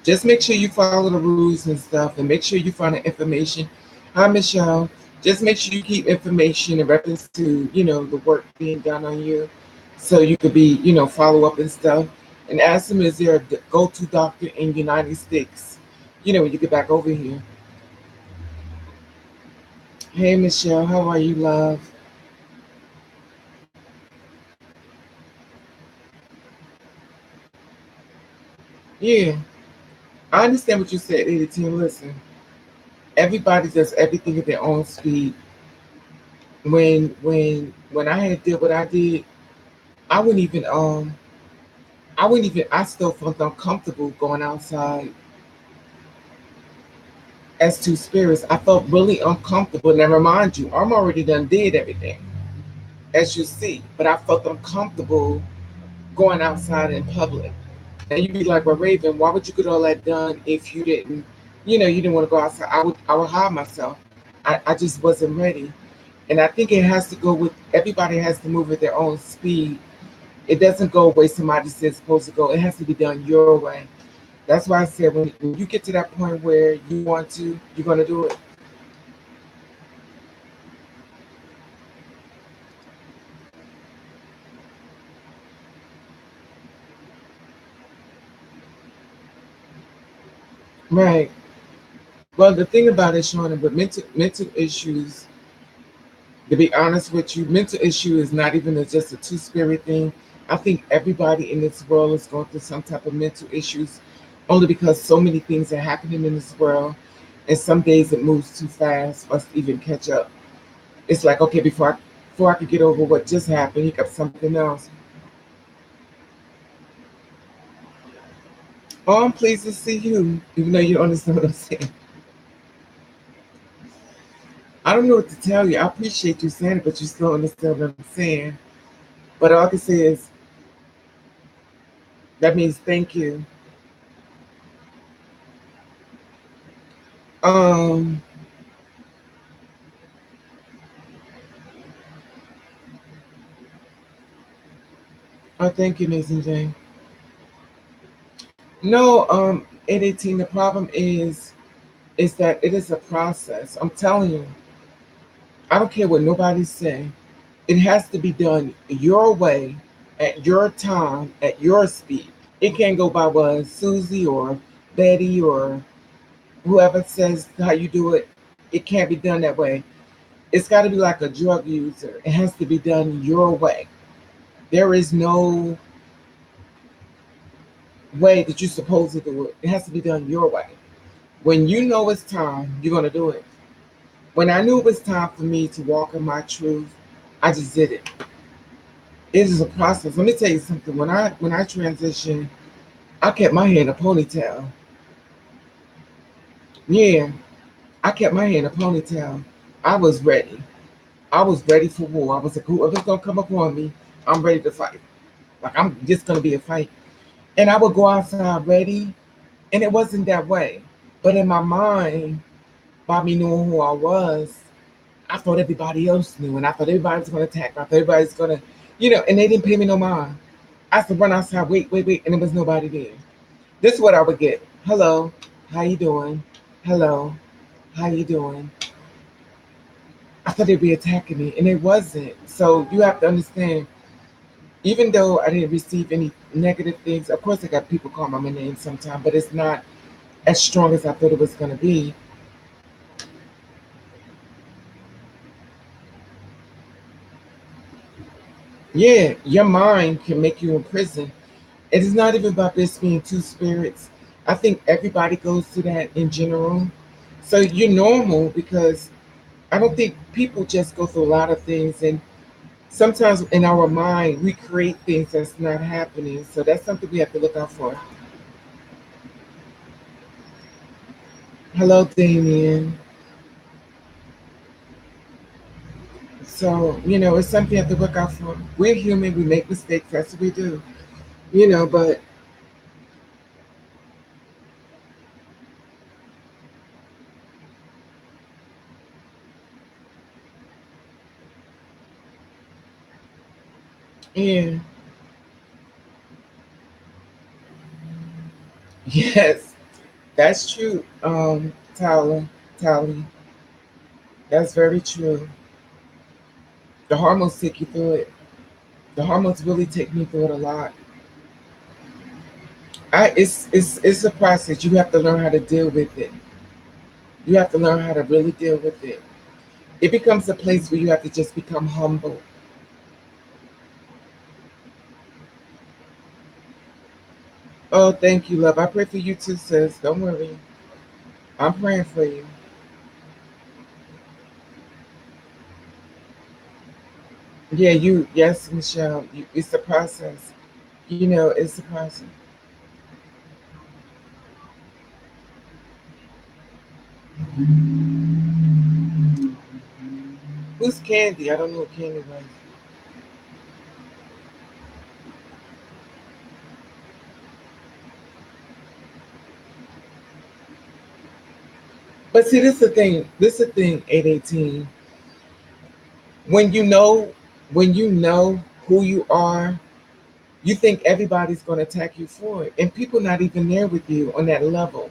Speaker 1: Just make sure you follow the rules and stuff, and make sure you find the information. Hi, Michelle. Just make sure you keep information in reference to, the work being done on you, so you could be, follow up and stuff. And ask them, is there a go-to doctor in United States? When you get back over here. Hey, Michelle, how are you, love? Yeah, I understand what you said, 18. Listen, everybody does everything at their own speed. When I had did what I did, I wouldn't even I still felt uncomfortable going outside as two spirits. I felt really uncomfortable. Now remind you, I'm already done did everything, as you see, but I felt uncomfortable going outside in public. And you'd be like, well, Raven, why would you get all that done if you didn't want to go outside? I would hide myself. I just wasn't ready. And I think it has to go with everybody has to move at their own speed. It doesn't go where somebody says it's supposed to go. It has to be done your way. That's why I said when you get to that point where you want to, you're gonna do it. Right. Well, the thing about it, Shauna, but mental issues, to be honest with you, mental issue is not even just a two spirit thing. I think everybody in this world is going through some type of mental issues, only because so many things are happening in this world, and some days it moves too fast for us to even catch up. It's like, okay, before I could get over what just happened, you got something else. Oh, I'm pleased to see you, even though you don't understand what I'm saying. I don't know what to tell you. I appreciate you saying it, but you still understand what I'm saying. But all I can say is that means thank you. Um, oh, thank you, Mason Jane. No, 818. The problem is that it is a process. I'm telling you, I don't care what nobody say. It has to be done your way, at your time, at your speed. It can't go by what Susie or Betty or whoever says how you do it. It can't be done that way. It's got to be like a drug user. It has to be done your way. There is no way that you're supposed to do it. It has to be done your way. When you know it's time, you're going to do it. When I knew it was time for me to walk in my truth, I just did it. It is a process. Let me tell you something. When I transitioned, I kept my hair in a ponytail. Yeah, I kept my hair in a ponytail. I was ready. I was ready for war. I was like, whoever's gonna come upon me, I'm ready to fight. Like I'm just gonna be a fight. And I would go outside ready, and it wasn't that way. But in my mind, by me knowing who I was, I thought everybody else knew, and I thought everybody was gonna attack me. I thought everybody's gonna, and they didn't pay me no mind. I had to run outside, wait, wait, wait, and there was nobody there. This is what I would get. Hello, how you doing? Hello, how you doing? I thought they'd be attacking me, and it wasn't. So you have to understand, even though I didn't receive any negative things, of course I got people call my name sometimes, but it's not as strong as I thought it was going to be. Yeah, your mind can make you in prison. It is not even about this being two spirits. I think everybody goes through that in general. So you're normal because I don't think people just go through a lot of things, and sometimes in our mind we create things that's not happening. So that's something we have to look out for. Hello, Damien. So, it's something you have to look out for. We're human, we make mistakes, that's what we do. But yeah, yes. That's true, Tally. That's very true. The hormones take you through it. The hormones really take me through it a lot. It's a process. You have to learn how to deal with it. You have to learn how to really deal with it. It becomes a place where you have to just become humble. Oh, thank you, love. I pray for you too, sis. Don't worry. I'm praying for you. Yeah, yes, Michelle. It's a process. It's a process. Who's Candy? I don't know who Candy was. But see, this is the thing. This is the thing. 818. When you know, when you know who you are, you think everybody's going to attack you for it, and people not even there with you on that level.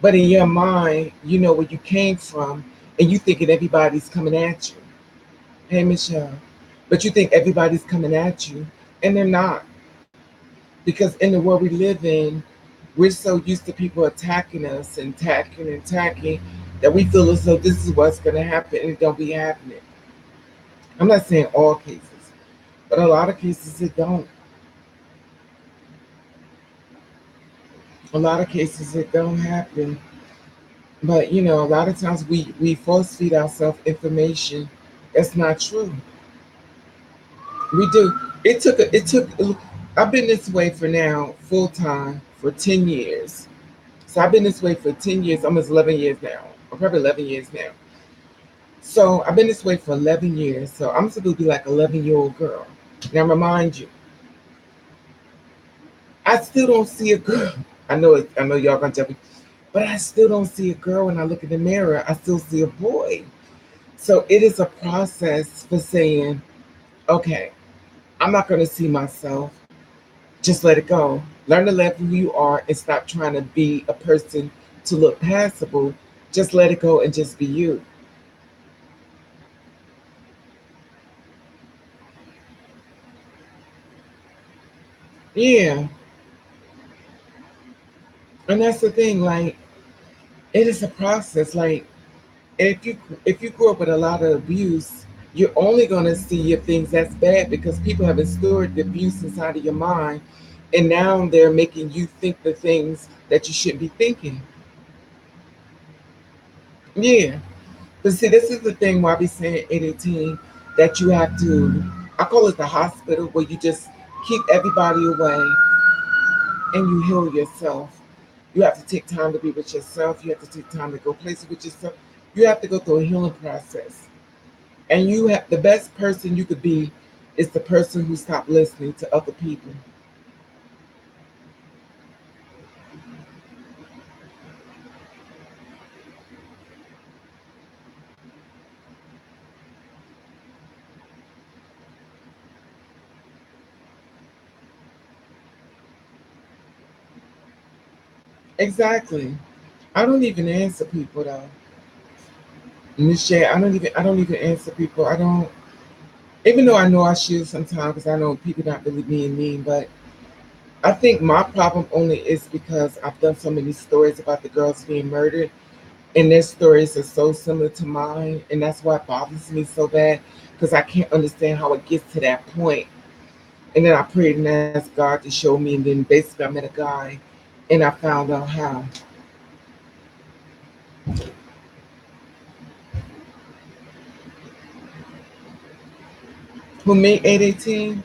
Speaker 1: But in your mind, you know where you came from, and you thinking everybody's coming at you. Hey, Michelle. But you think everybody's coming at you, and they're not. Because in the world we live in, we're so used to people attacking us and attacking that we feel as though this is what's going to happen and it don't be happening. I'm not saying all cases, but a lot of cases it don't. A lot of cases it don't happen. But a lot of times we force feed ourselves information that's not true. We do. It took. I've been this way for now full time for 10 years. So I've been this way for 10 years, almost 11 years now, or probably 11 years now. So I've been this way for 11 years. So I'm supposed to be like 11-year-old girl. Now remind you, I still don't see a girl. I know it. I know y'all gonna tell me, but I still don't see a girl when I look in the mirror. I still see a boy. So it is a process for saying, okay, I'm not gonna see myself. Just let it go. Learn to love who you are and stop trying to be a person to look passable. Just let it go and just be you. Yeah. And that's the thing, like it is a process. Like if you grew up with a lot of abuse, you're only gonna see if things that's bad because people have stored the abuse inside of your mind and now they're making you think the things that you shouldn't be thinking. Yeah. But see, this is the thing why I be saying 818 that you have to, I call it the hospital where you just keep everybody away and you heal yourself. You have to take time to be with yourself. You have to take time to go places with yourself. You have to go through a healing process. And you have the best person you could be is the person who stopped listening to other people. Exactly. I don't even answer people though. Michelle, I don't even answer people. I don't, even though I know I should sometimes because I know people not really being mean, but I think my problem only is because I've done so many stories about the girls being murdered, and their stories are so similar to mine, and that's why it bothers me so bad because I can't understand how it gets to that point. And then I prayed and asked God to show me, and then basically I met a guy, and I found out how. Who made 818?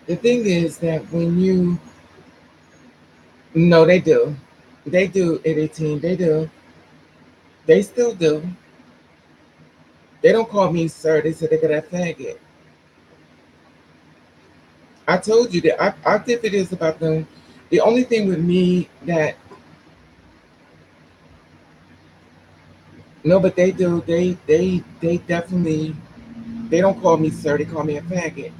Speaker 1: The thing is that when you, no, they do, they do 818, they do, they still do. They don't call me sir. They said they got a faggot. I told you that I did videos about them. The only thing with me that no, but they do. They definitely they don't call me sir. They call me a faggot.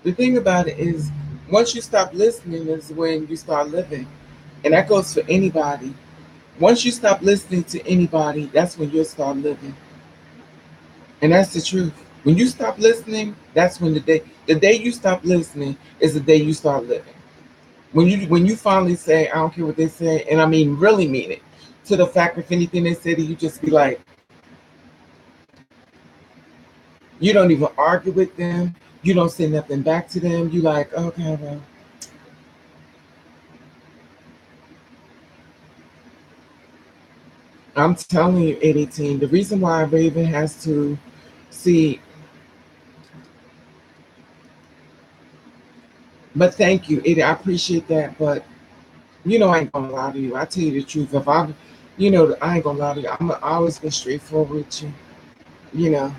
Speaker 1: The thing about it is, once you stop listening, is when you start living, and that goes for anybody. Once you stop listening to anybody, that's when you'll start living, and that's the truth. When you stop listening, that's when the day you stop listening is the day you start living. When you finally say, I don't care what they say, and I mean really mean it, to the fact if anything they say to you, just be like, you don't even argue with them, you don't say nothing back to them. You like, okay, well, I'm telling you, 18. The reason why Raven has to see, but thank you, I appreciate that, but I ain't gonna lie to you. I tell you the truth. If I ain't gonna lie to you. I always been straightforward with you. You know,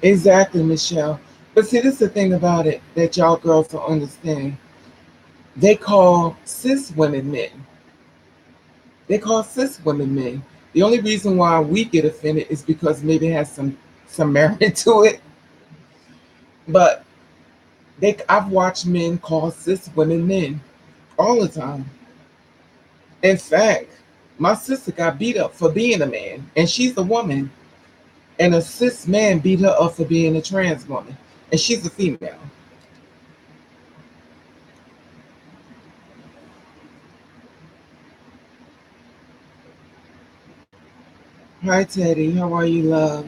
Speaker 1: exactly, Michelle. But see, this is the thing about it that y'all girls don't understand. They call cis women men. They call cis women men. The only reason why we get offended is because maybe it has some merit to it. But I've watched men call cis women men all the time. In fact, my sister got beat up for being a man, and she's a woman, and a cis man beat her up for being a trans woman, and she's a female. Hi, Teddy. How are you, love?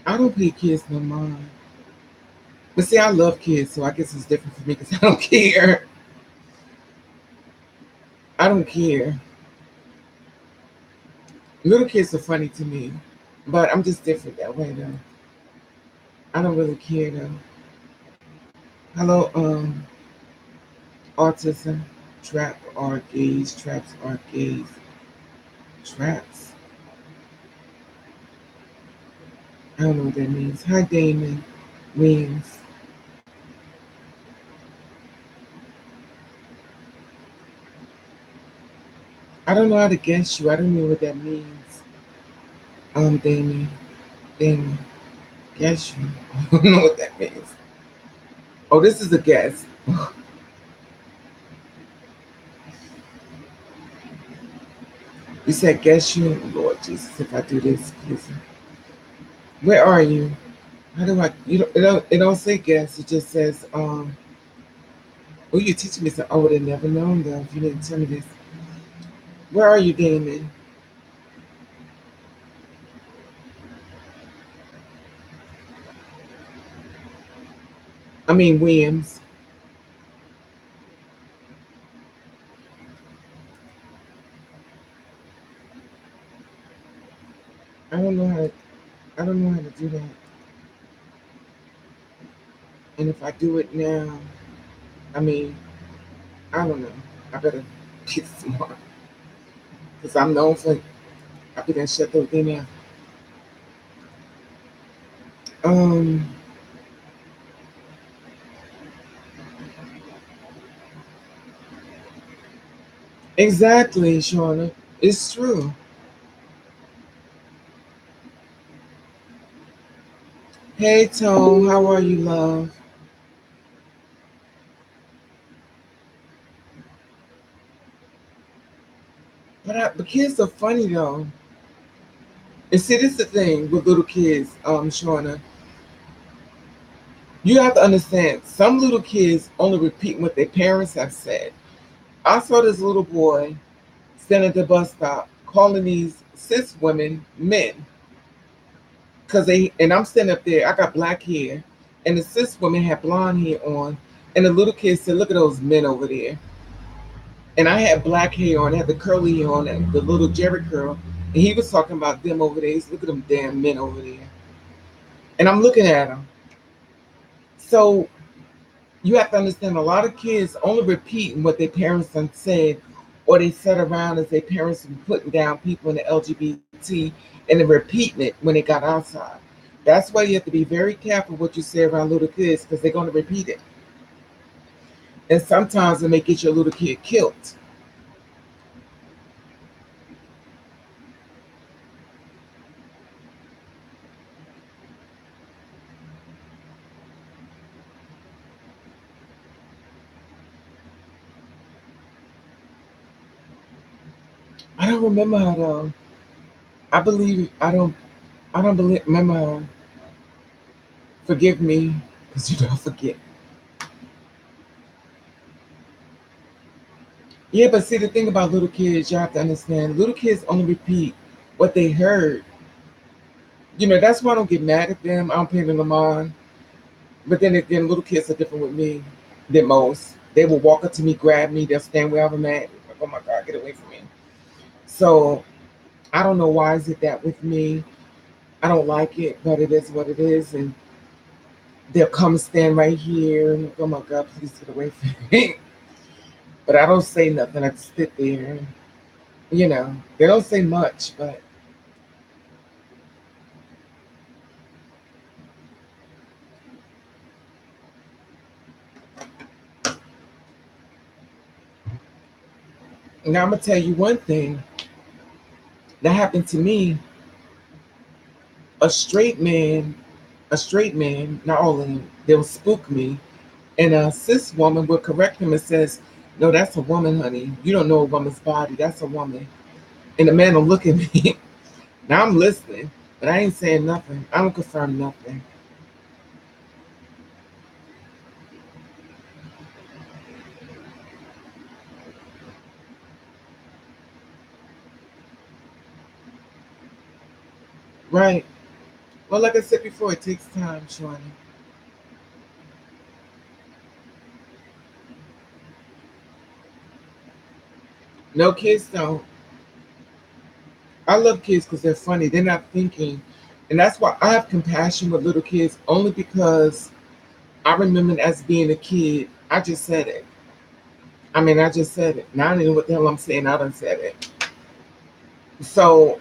Speaker 1: I don't pay kids no mind. But see, I love kids, so I guess it's different for me because I don't care. I don't care. Little kids are funny to me, but I'm just different that way, though. I don't really care, though. Hello, autism. Trap are gays. Traps are gays. Traps. I don't know what that means. Hi, Damon. Wings. I don't know how to guess you. I don't know what that means. Damon. Damon. Guess you. I don't know what that means. Oh, this is a guess. You said guess you. Lord Jesus, if I do this, please. Where are you? How do I? You don't. It don't say guess. It just says. Oh, you're teaching me something. I would have never known though if you didn't tell me this. Where are you, Damon? I mean Williams. I don't know how. I don't know how to do that. And if I do it now, I mean, I don't know. I better get smart because I'm known for. I be done shut everything down. Um. Exactly, Shauna. It's true. Hey, Tone. How are you, love? But kids are funny though. And see, this is the thing with little kids, Shauna. You have to understand, some little kids only repeat what their parents have said. I saw this little boy standing at the bus stop calling these cis women men. And I'm standing up there, I got black hair, and the cis women had blonde hair on, and the little kid said, look at those men over there. And I had black hair on, I had the curly hair on, and the little Jerry curl, and he was talking about them over there. He's look at them damn men over there. And I'm looking at him. So you have to understand a lot of kids only repeat what their parents done said or they sat around as their parents were putting down people in the LGBT and then repeating it when they got outside. That's why you have to be very careful what you say around little kids because they're going to repeat it. And sometimes it may get your little kid killed. I don't remember her though. I believe I don't. I don't believe. Remember her. Forgive me, because you don't forget. Yeah, but see the thing about little kids, you have to understand. Little kids only repeat what they heard. That's why I don't get mad at them. I don't pay them no mind. But then again, little kids are different with me than most. They will walk up to me, grab me, they'll stand wherever I'm at. Like, oh my God, get away from me. So I don't know why is it that with me. I don't like it, but it is what it is. And they'll come stand right here and oh my God, please get away from me. But I don't say nothing. I just sit there. They don't say much, but now I'm gonna tell you one thing that happened to me. A straight man, not all of them, they'll spook me. And a cis woman will correct him and says, no, that's a woman, honey. You don't know a woman's body. That's a woman. And the man will look at me. Now I'm listening, but I ain't saying nothing. I don't confirm nothing. Right. Well, like I said before, it takes time, Shawnee. No, kids don't. I love kids because they're funny. They're not thinking. And that's why I have compassion with little kids, only because I remember as being a kid, I just said it. I mean, I just said it. Now I don't know what the hell I'm saying. I done said it. So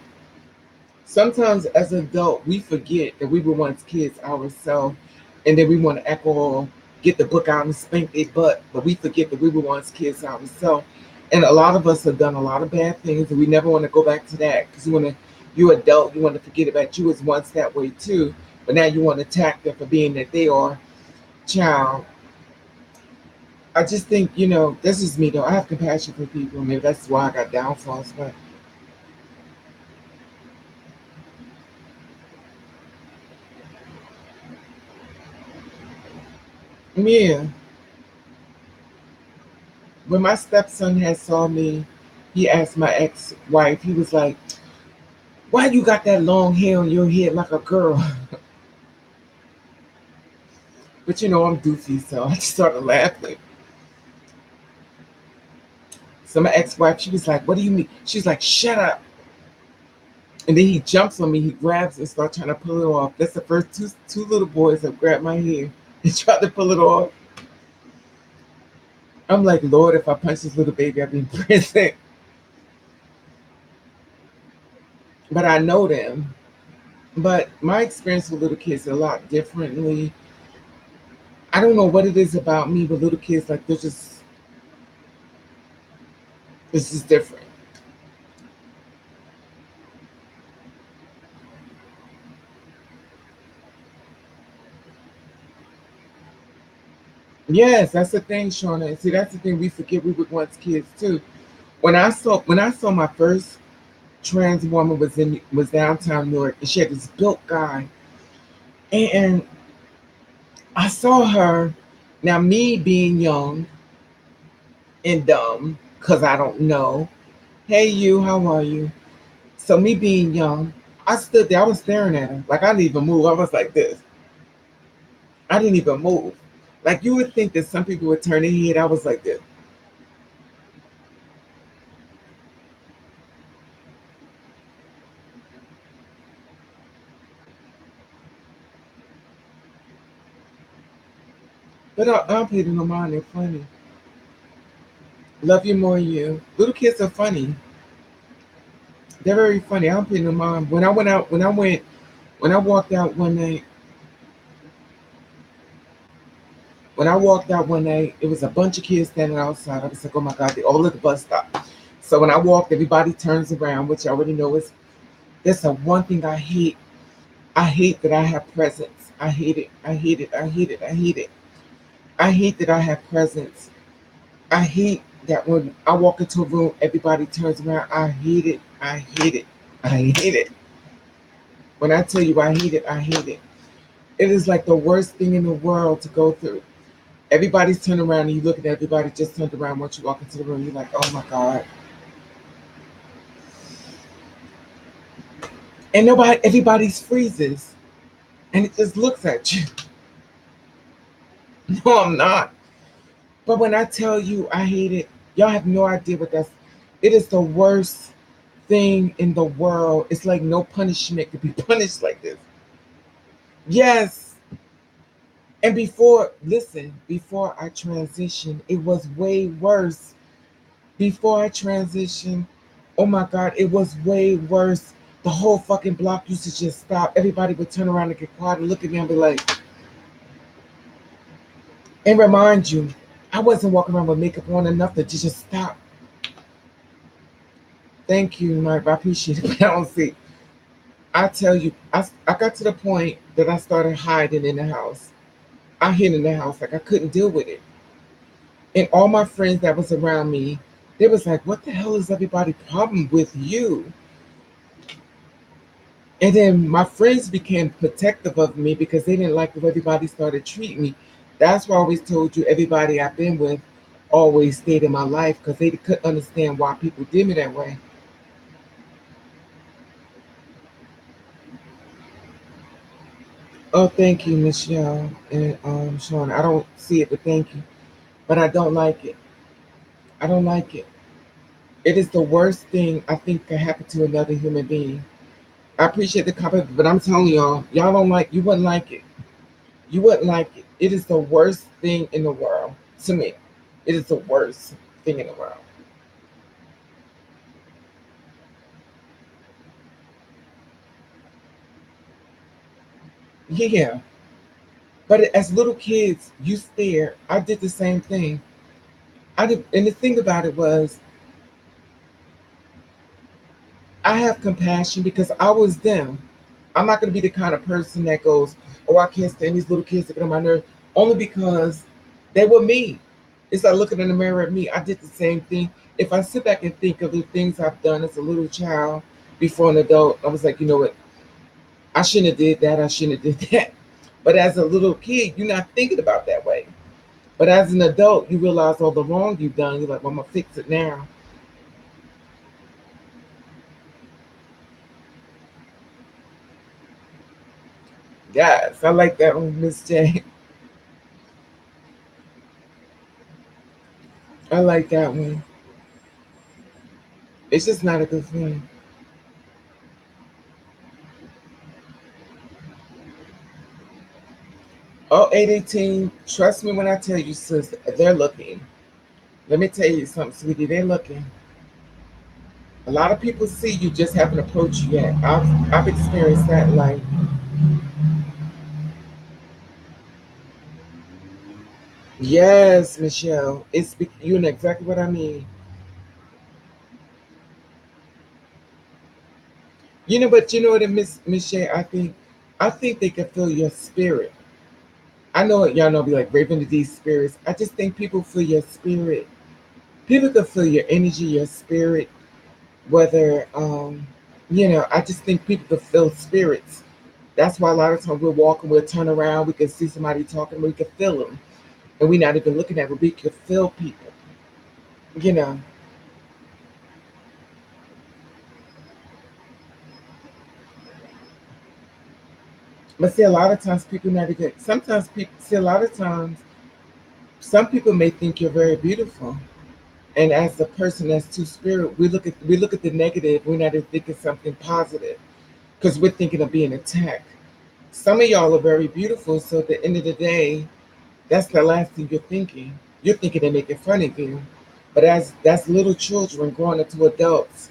Speaker 1: sometimes as an adult, we forget that we were once kids ourselves, and then we want to act all, get the book out and spank their butt, but we forget that we were once kids ourselves. And a lot of us have done a lot of bad things, and we never want to go back to that because you adult, you want to forget about you was once that way too, but now you want to attack them for being that they are child. I just think, this is me though. I have compassion for people. Maybe that's why I got downfalls, but yeah. When my stepson had saw me, he asked my ex-wife, he was like, why you got that long hair on your head like a girl? But I'm doofy, so I just started laughing. So my ex-wife, she was like, what do you mean? She's like, shut up. And then he jumps on me, he grabs and starts trying to pull it off. That's the first two little boys that grabbed my hair and tried to pull it off. I'm like, Lord, if I punch this little baby, I'll be in prison. But I know them. But my experience with little kids is a lot differently. I don't know what it is about me, but little kids, like, they're just, it's just different. Yes, that's the thing, Shauna. And see, that's the thing we forget we were once kids too. When I saw my first trans woman was downtown New York, and she had this built guy, and I saw her. Now, me being young and dumb, cause I don't know. Hey, you, how are you? So me being young, I stood there. I was staring at her, like I didn't even move. I was like this. I didn't even move. Like you would think that some people would turn their head. I was like this. But I don't pay them no mind. They're funny. Love you more, you. Little kids are funny. They're very funny. I'm putting them on. When I walked out one night, when I walked out one night, it was a bunch of kids standing outside. I was like, oh my God, they all at the bus stop. So when I walked, everybody turns around, which I already know is that's the one thing I hate. I hate that I have presence. I hate it. I hate it. I hate it. I hate it. I hate that I have presence. I hate that when I walk into a room, everybody turns around. I hate it. I hate it. I hate it. When I tell you I hate it, I hate it. It is like the worst thing in the world to go through. Everybody's turned around and you look at everybody just turned around once you walk into the room. You're like, oh my God. And everybody's freezes and it just looks at you. No, I'm not. But when I tell you I hate it, y'all have no idea what that's. It is the worst thing in the world. It's like no punishment could be punished like this. Yes. And before I transitioned, it was way worse. Before I transitioned, oh my God, it was way worse. The whole fucking block used to just stop. Everybody would turn around and get quiet and look at me and be like, and remind you, I wasn't walking around with makeup on enough to just stop. Thank you, Mike. I appreciate it. But I don't see. I tell you, I got to the point that I started hiding in the house. I hid in the house like I couldn't deal with it. And all my friends that was around me, they was like, "What the hell is everybody problem with you?" And then my friends became protective of me because they didn't like the way everybody started treating me. That's why I always told you everybody I've been with always stayed in my life because they couldn't understand why people did me that way. Oh, thank you, Michelle and Sean. I don't see it, but thank you. But I don't like it. I don't like it. It is the worst thing I think could happen to another human being. I appreciate the compliment, but I'm telling y'all, y'all don't like. You wouldn't like it. You wouldn't like it. It is the worst thing in the world to me. It is the worst thing in the world. Yeah, but as little kids, you stare. I did the same thing. I did, and the thing about it was, I have compassion because I was them. I'm not going to be the kind of person that goes, "Oh, I can't stand these little kids that get on my nerves," only because they were me. It's like looking in the mirror at me. I did the same thing. If I sit back and think of the things I've done as a little child before an adult, I was like, you know what? I shouldn't have did that. I shouldn't have did that. But as a little kid, you're not thinking about that way. But as an adult, you realize all the wrong you've done. You're like, well, I'm gonna fix it now. Yes, I like that one, Miss J. I like that one. It's just not a good feeling. Oh, 818, trust me when I tell you, sis, they're looking. Let me tell you something, sweetie, they're looking. A lot of people see you, just haven't approached you yet. I've experienced that in life. Yes, Michelle, you know exactly what I mean. But you know what, Michelle, I think they can feel your spirit. I know it, y'all know, be like Raven to these spirits. I just think people feel your spirit. People can feel your energy, your spirit, whether I just think people can feel spirits. That's why a lot of times we're walking, we'll turn around, we can see somebody talking, we can feel them, and we're not even looking at them. We can feel people, you know. But see, a lot of times people not even. Sometimes people see a lot of times. Some people may think you're very beautiful, and as a person that's two spirit, we look at the negative. We're not even thinking something positive because we're thinking of being attacked. Some of y'all are very beautiful, so at the end of the day, that's the last thing you're thinking. You're thinking they're making fun of you. But as that's little children growing into adults,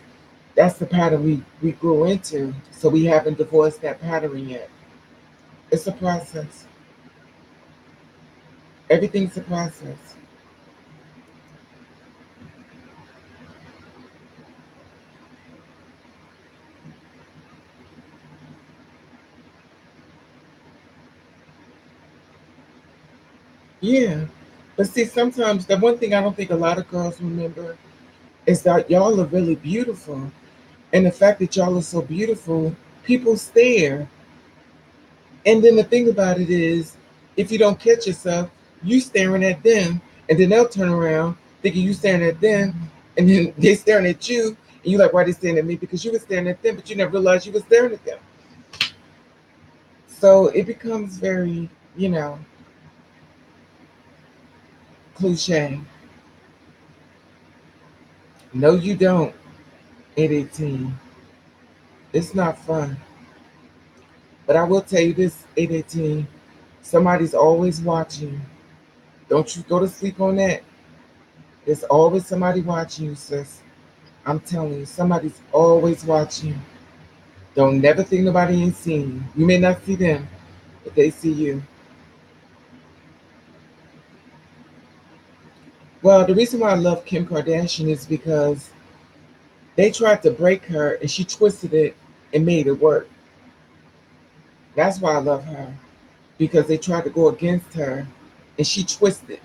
Speaker 1: that's the pattern we grew into. So we haven't divorced that pattern yet. It's a process. Everything's a process. Yeah. But see, sometimes the one thing I don't think a lot of girls remember is that y'all are really beautiful. And the fact that y'all are so beautiful, people stare. And then the thing about it is, if you don't catch yourself, you staring at them, and then they'll turn around thinking you staring at them, and then they staring at you, and you like, why they staring at me? Because you were staring at them, but you never realized you were staring at them. So it becomes very, you know, cliche. No, you don't. At 18, it's not fun. But I will tell you this: at 18, somebody's always watching. Don't you go to sleep on that. There's always somebody watching you, sis. I'm telling you, somebody's always watching. Don't never think nobody ain't seen you. You may not see them, but they see you. Well, the reason why I love Kim Kardashian is because they tried to break her and she twisted it and made it work. That's why I love her. Because they tried to go against her and she twisted.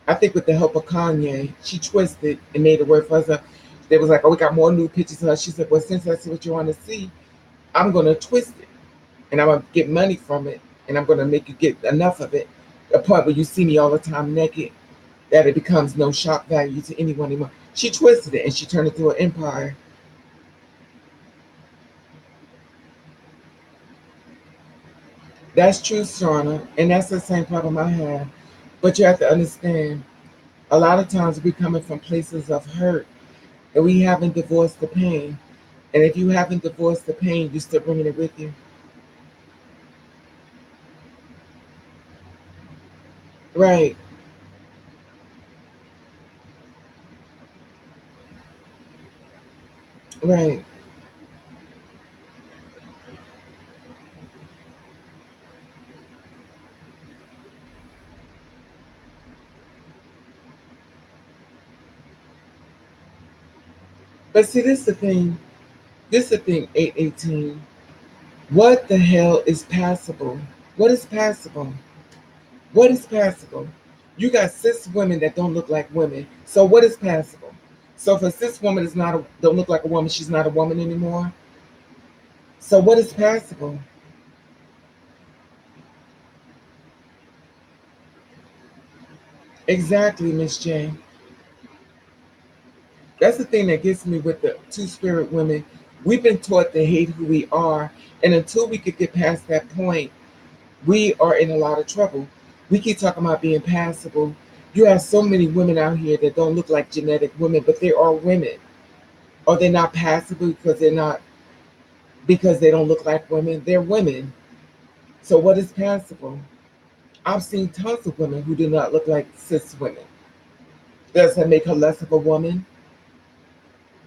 Speaker 1: I think with the help of Kanye, she twisted and made it work for us. They was like, oh, we got more new pictures of her. She said, well, since that's what you want to see, I'm going to twist it. And I'm gonna get money from it, and I'm gonna make you get enough of it, a point where you see me all the time naked, that it becomes no shock value to anyone anymore. She twisted it and she turned it into an empire. That's true, Shauna, and that's the same problem I have. But you have to understand, a lot of times we coming from places of hurt, and we haven't divorced the pain. And if you haven't divorced the pain, you're still bringing it with you. Right, right. But see, this is the thing. This is the thing. 818. What the hell is passable? What is passable? What is passable? You got cis women that don't look like women. So what is passable? So if a cis woman is not don't look like a woman, she's not a woman anymore. So what is passable? Exactly, Miss J. That's the thing that gets me with the two spirit women. We've been taught to hate who we are, and until we could get past that point, we are in a lot of trouble. We keep talking about being passable. You have so many women out here that don't look like genetic women, but they are women. Or they're not passable because they don't look like women. They're women. So what is passable? I've seen tons of women who do not look like cis women. Does that make her less of a woman?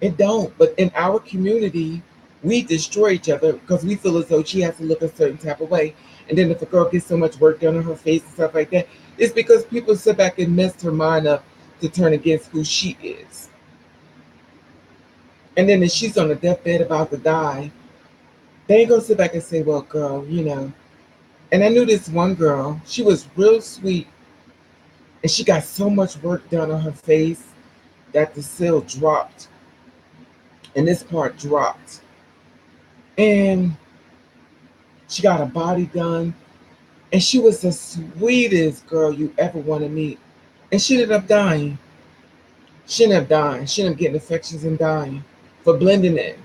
Speaker 1: It don't. But in our community, we destroy each other because we feel as though she has to look a certain type of way. And then if a girl gets so much work done on her face and stuff like that, it's because people sit back and mess her mind up to turn against who she is. And then if she's on a deathbed about to die, they ain't gonna sit back and say, well, girl, you know. And I knew this one girl, she was real sweet, and she got so much work done on her face that the seal dropped, and this part dropped. And she got her body done, and she was the sweetest girl you ever want to meet. And she ended up dying. She ended up dying. She ended up getting infections and dying for blending in.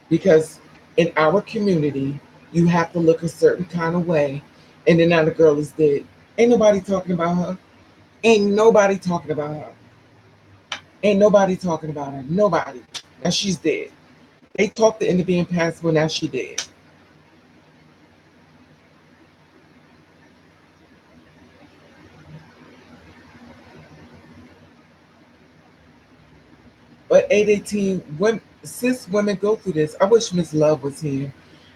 Speaker 1: Because in our community, you have to look a certain kind of way, and then now the girl is dead. Ain't nobody talking about her. Ain't nobody talking about her. Ain't nobody talking about her. Nobody. Now she's dead. They talked her into being passable. Now she dead. But 818 women, cis women go through this. I wish Miss Love was here,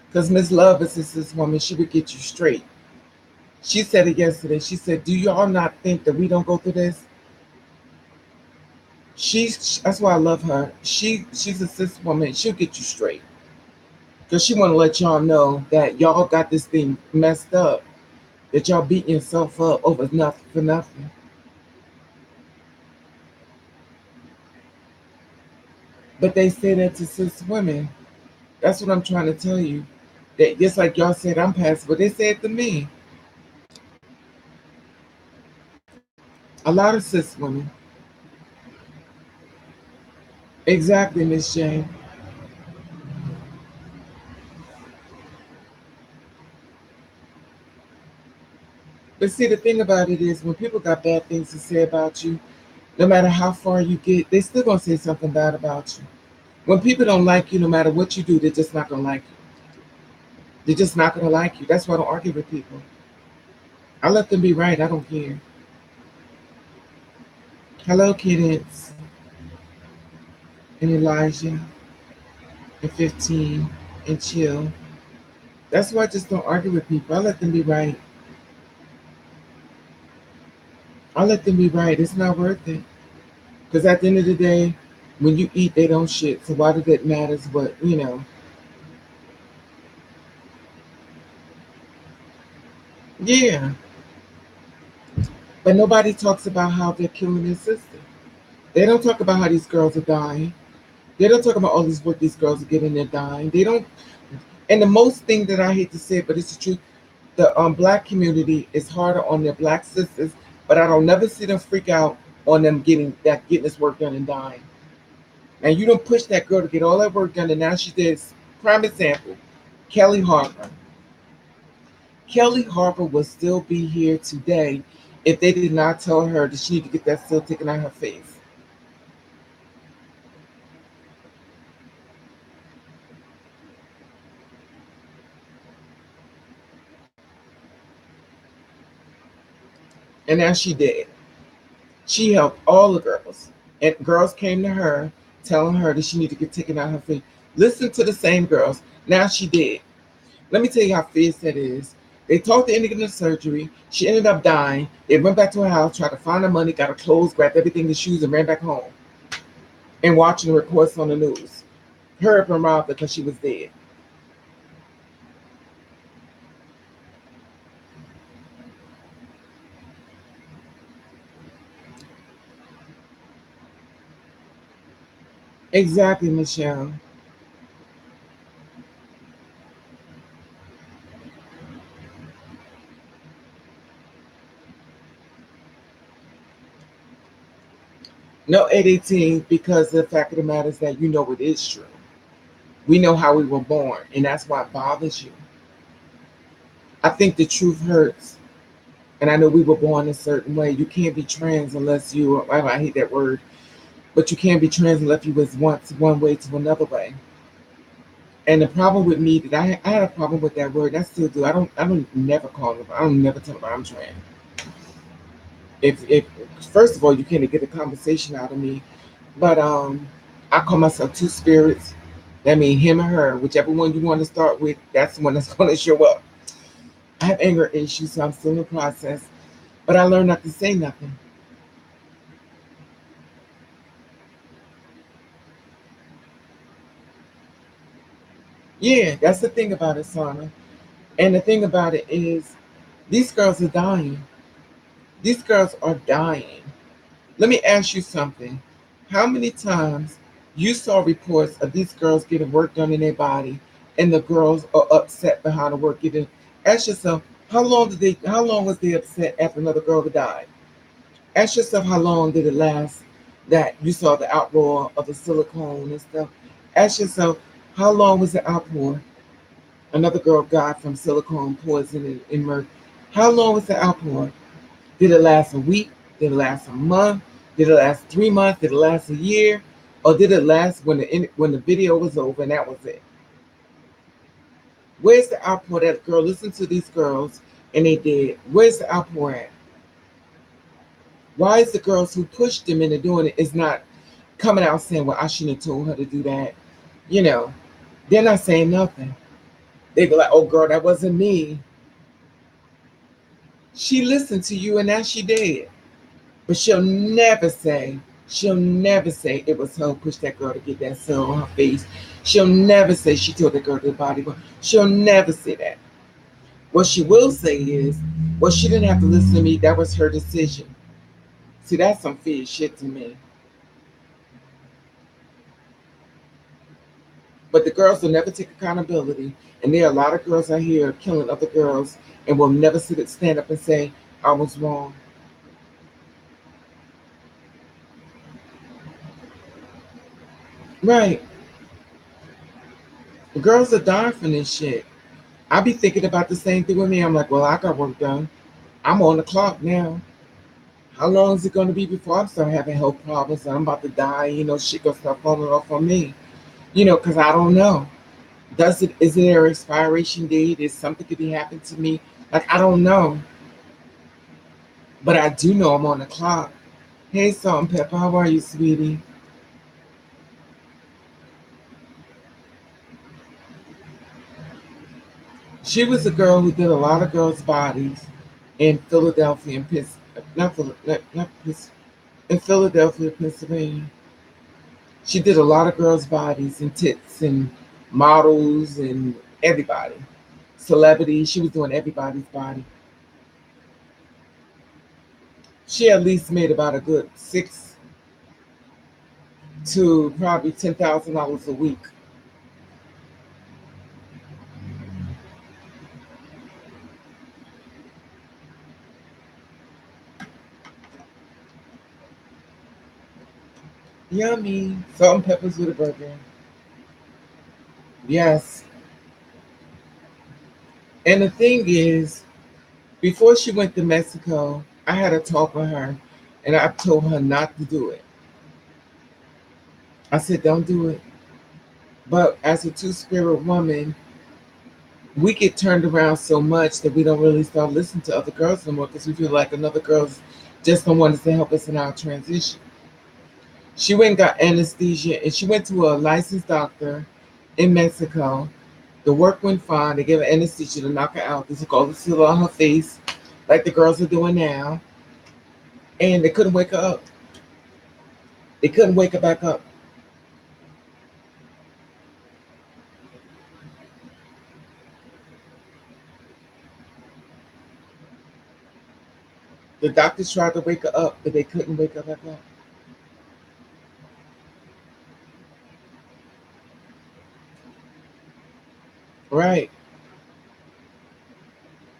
Speaker 1: because Miss Love is a cis woman. She would get you straight. She said it yesterday. She said, "Do y'all not think that we don't go through this?" That's why I love her. She's a cis woman. She'll get you straight, because she want to let y'all know that y'all got this thing messed up. That y'all beating yourself up over nothing for nothing. But they say that to cis women. That's what I'm trying to tell you. That just like y'all said I'm passive, but they say it to me. A lot of cis women. Exactly, Miss Jane. But see, the thing about it is, when people got bad things to say about you, no matter how far you get, they still gonna say something bad about you. When people don't like you, no matter what you do, they're just not gonna like you. They're just not gonna like you. That's why I don't argue with people. I let them be right. I don't care. Hello, kittens, and Elijah, and 15, and Chill. That's why I just don't argue with people. I let them be right. I let them be right. It's not worth it. Because at the end of the day, when you eat, they don't shit. So why does it matter what, you know? Yeah. But nobody talks about how they're killing their sister. They don't talk about how these girls are dying. They don't talk about all this work these girls are getting, they're dying. They don't. And the most thing that I hate to say, but it's the truth, the black community is harder on their black sisters, but I don't never see them freak out on them getting this work done and dying. And you don't push that girl to get all that work done, and now she did. Prime example, Kelly Harper. Kelly Harper would still be here today if they did not tell her that she need to get that seal taken out of her face. And now she did. She helped all the girls. And girls came to her telling her that she need to get taken out of her face. Listen to the same girls. Now she did. Let me tell you how fierce that is. They talked the ending of the surgery. She ended up dying. They went back to her house, tried to find her money, got her clothes, grabbed everything, the shoes, and ran back home. And watching the reports on the news. Hurry up and robbed her because she was dead. Exactly, Michelle. No 818, because the fact of the matter is that you know it is true. We know how we were born, and that's why it bothers you. I think the truth hurts. And I know we were born a certain way. You can't be trans unless you, I hate that word, but you can't be trans unless you was once one way to another way. And the problem with me that I had a problem with that word. I still do. I don't never call it. I don't never tell them I'm trans. If first of all you can't get a conversation out of me, but I call myself two spirits. That means him or her, whichever one you want to start with. That's the one that's going to show up. I have anger issues, so I'm still in the process. But I learned not to say nothing. Yeah, that's the thing about it, Sana. And the thing about it is, these girls are dying. These girls are dying. Let me ask you something. How many times you saw reports of these girls getting work done in their body, and the girls are upset behind the work getting? Ask yourself, how long was they upset after another girl died? Ask yourself, how long did it last that you saw the outroar of the silicone and stuff? Ask yourself, how long was the outpour? Another girl died from silicone poison and mercury. How long was the outpour? Did it last a week? Did it last a month? Did it last 3 months? Did it last a year? Or did it last when the video was over and that was it? Where's the outpour? That girl listened to these girls and they did. Where's the outpour at? Why is the girls who pushed them into doing it is not? coming out saying, well, I shouldn't have told her to do that. You know, they're not saying nothing. They be like, oh, girl, that wasn't me. She listened to you and now she did. But she'll never say it was her who pushed that girl to get that cell on her face. She'll never say she told that girl to the body. But she'll never say that. What she will say is, well, she didn't have to listen to me. That was her decision. See, that's some fear shit to me. But the girls will never take accountability. And there are a lot of girls out here killing other girls and will never stand up and say, I was wrong. Right. The girls are dying for this shit. I be thinking about the same thing with me. I'm like, well, I got work done. I'm on the clock now. How long is it going to be before I start having health problems and I'm about to die? Shit gonna start falling off on me. Because I don't know. Is there an expiration date? Is something could be happening to me? Like, I don't know. But I do know I'm on the clock. Hey, Salt and Pepper, how are you, sweetie? She was a girl who did a lot of girls' bodies in Philadelphia and not Philadelphia, not in Philadelphia, Pennsylvania. She did a lot of girls' bodies and tits and models and everybody, celebrities. She was doing everybody's body. She at least made about a good six to probably $10,000 a week. Yummy. Salt and peppers with a burger. Yes. And the thing is, before she went to Mexico, I had a talk with her and I told her not to do it. I said, don't do it. But as a two-spirit woman, we get turned around so much that we don't really start listening to other girls no more because we feel like another girl's just don't want us to help us in our transition. She went and got anesthesia and she went to a licensed doctor in Mexico. The work went fine. They gave her anesthesia to knock her out. They took all the seal on her face, like the girls are doing now, and they couldn't wake her up. They couldn't wake her back up. The doctors tried to wake her up, but they couldn't wake her back up. Right.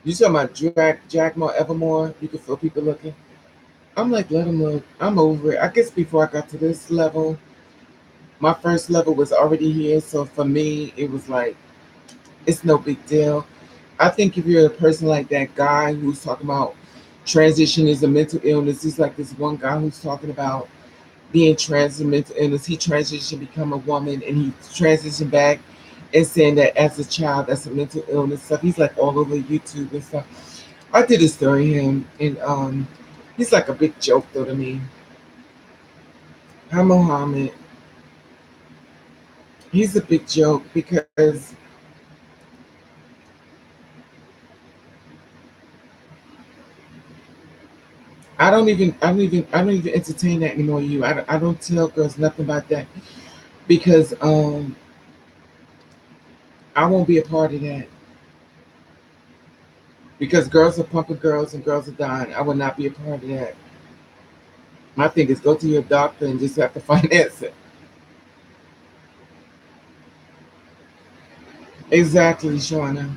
Speaker 1: You talking about Jackmore Evermore? You can feel people looking. I'm like, let them look. I'm over it. I guess before I got to this level, my first level was already here. So for me, it was like, it's no big deal. I think if you're a person like that guy who's talking about transition is a mental illness, he's like this one guy who's talking about being trans and mental illness. He transitioned to become a woman and he transitioned back and saying that as a child, that's a mental illness stuff. He's like all over YouTube and stuff. I did a story him and he's like a big joke though to me. Hi Mohammed. He's a big joke because I don't even entertain that anymore. I don't tell girls nothing about that because I won't be a part of that because girls are pumping girls and girls are dying. I will not be a part of that. My thing is go to your doctor and just have to finance it. Exactly, Shauna.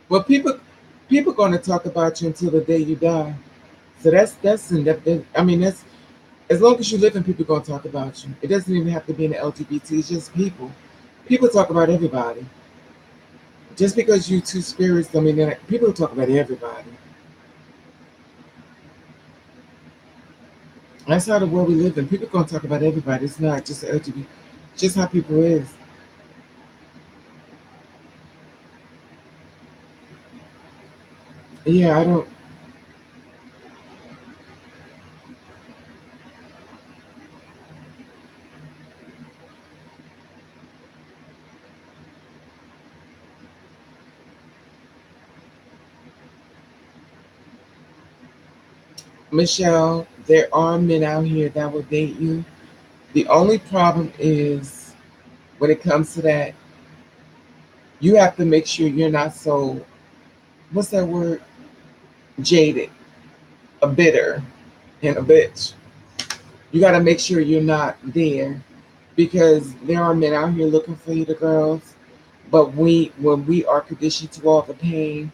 Speaker 1: Well, people going to talk about you until the day you die. So I mean that's as long as you live and people going to talk about you. It doesn't even have to be in the LGBT. It's just people. People talk about everybody. Just because you two spirits, I mean, people talk about everybody. That's how the world we live in. People gonna talk about everybody. It's not just LGBT. It's just how people is. Yeah, I don't. Michelle, there are men out here that will date you. The only problem is when it comes to that, you have to make sure you're not so, what's that word? Jaded, a bitter, and a bitch. You got to make sure you're not there because there are men out here looking for you, the girls. But when we are conditioned to all the pain,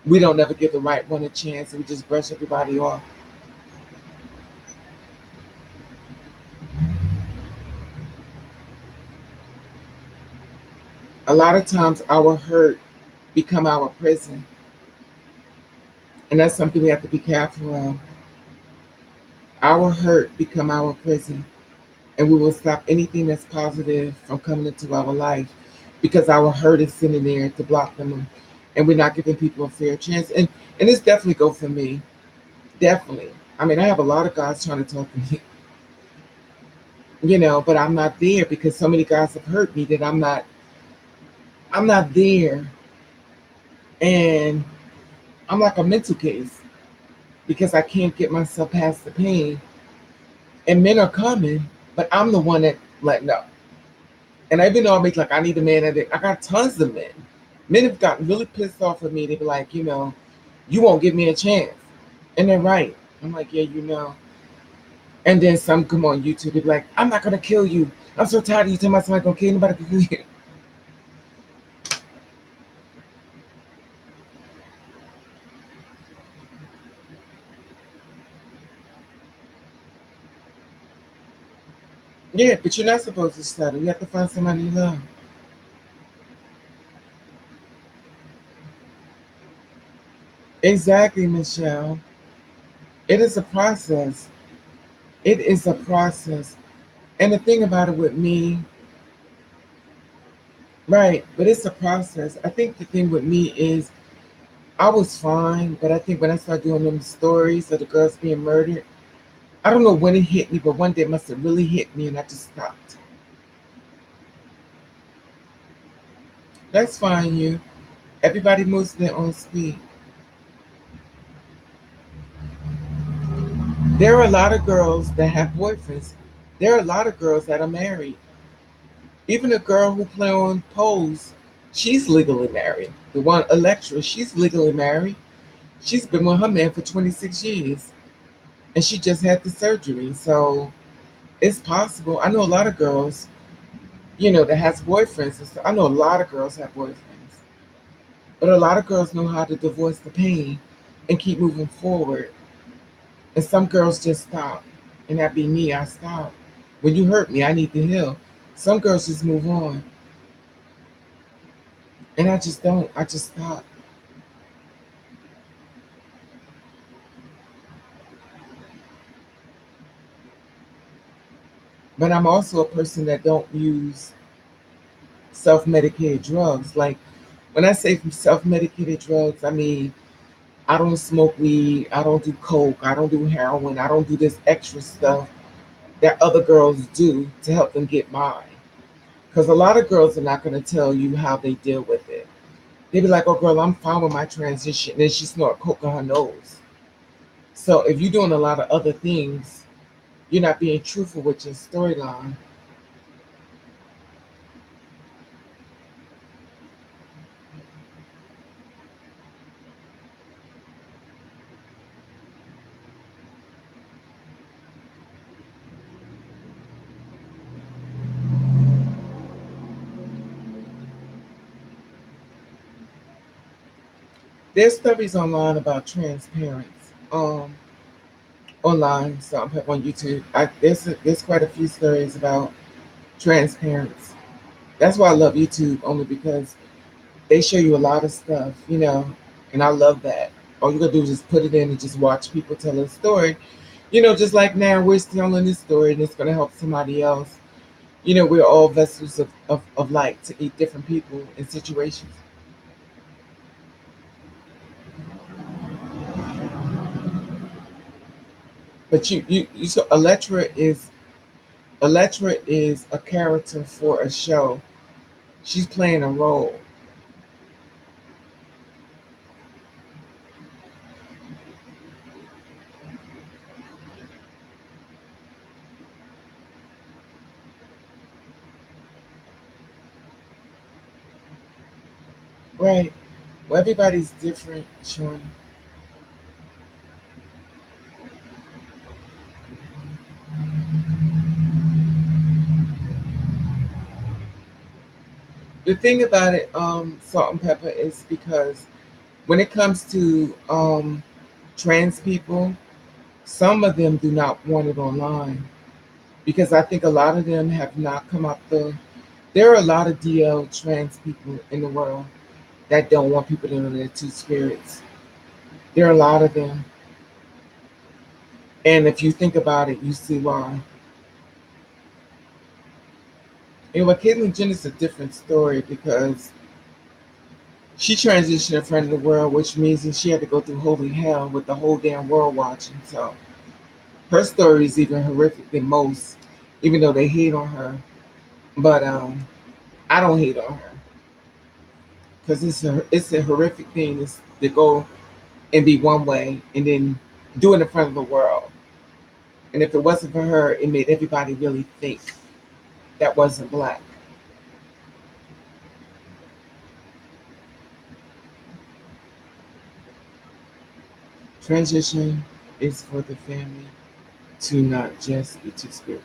Speaker 1: we don't ever give the right one a chance. We just brush everybody off. A lot of times, our hurt become our prison, and that's something we have to be careful of. Our hurt become our prison, and we will stop anything that's positive from coming into our life because our hurt is sitting there to block them, and we're not giving people a fair chance. And this definitely go for me, definitely. I mean, I have a lot of guys trying to talk to me, but I'm not there because so many guys have hurt me that I'm not there, and I'm like a mental case because I can't get myself past the pain. And men are coming, but I'm the one that let no. And even though I make like I need a man, I got tons of men. Men have gotten really pissed off with me. They be like, you won't give me a chance, and they're right. I'm like, yeah. And then some come on YouTube. They be like, I'm not gonna kill you. I'm so tired of you telling me somebody gonna kill anybody. Can kill you. Yeah, but you're not supposed to settle. You have to find somebody you love. Exactly, Michelle. It is a process. It is a process. And the thing about it with me, right, but it's a process. I think the thing with me is I was fine, but I think when I started doing them stories of the girls being murdered, I don't know when it hit me, but one day it must have really hit me and I just stopped. That's fine, you. Everybody moves at their own speed. There are a lot of girls that have boyfriends. There are a lot of girls that are married. Even the girl who play on Pose, she's legally married. The one Electra, she's legally married. She's been with her man for 26 years, and she just had the surgery. So it's possible. I know a lot of girls, that has boyfriends. I know a lot of girls have boyfriends, but a lot of girls know how to divorce the pain and keep moving forward. And some girls just stop, and that be me. I stop. When you hurt me, I need to heal. Some girls just move on, and I just don't. I just stop. But I'm also a person that don't use self-medicated drugs. Like when I say self-medicated drugs, I mean I don't smoke weed, I don't do coke, I don't do heroin, I don't do this extra stuff that other girls do to help them get by. Because a lot of girls are not going to tell you how they deal with it. They be like, "Oh, girl, I'm fine with my transition," and then she snort coke on her nose. So if you're doing a lot of other things, you're not being truthful with your storyline. There's stories online about trans parents. Online, so I'm on YouTube. There's quite a few stories about trans parents. That's why I love YouTube only because they show you a lot of stuff, and I love that. All you gotta do is just put it in and just watch people tell a story. Just like now we're telling this story and it's gonna help somebody else. We're all vessels of light to eat different people in situations. But you so Electra is a character for a show. She's playing a role. Right. Well, everybody's different, Sean. The thing about it, Salt and Pepper, is because when it comes to trans people, some of them do not want it online because I think a lot of them have not come up the. There are a lot of DL trans people in the world that don't want people to know their two spirits. There are a lot of them, and if you think about it, you see why. And with Caitlyn Jenner's a different story because she transitioned in front of the world, which means that she had to go through holy hell with the whole damn world watching. So her story is even horrific than most, even though they hate on her. But I don't hate on her because it's a horrific thing is to go and be one way and then do it in front of the world. And if it wasn't for her, it made everybody really think that wasn't black. Transition is for the family to not just be two spirit.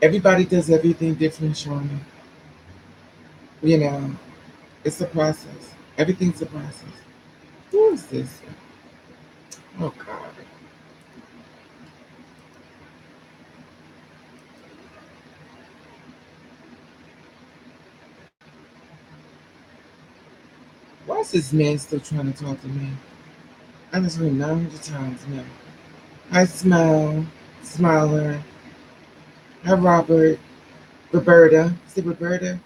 Speaker 1: Everybody does everything different, Shauna. You know, it's a process. Everything's a process. Who is this? Oh God. Why is this man still trying to talk to me? I just heard 900 times now. Hi, Smile. Smiler. Hi, Robert. Roberta. Is it Roberta?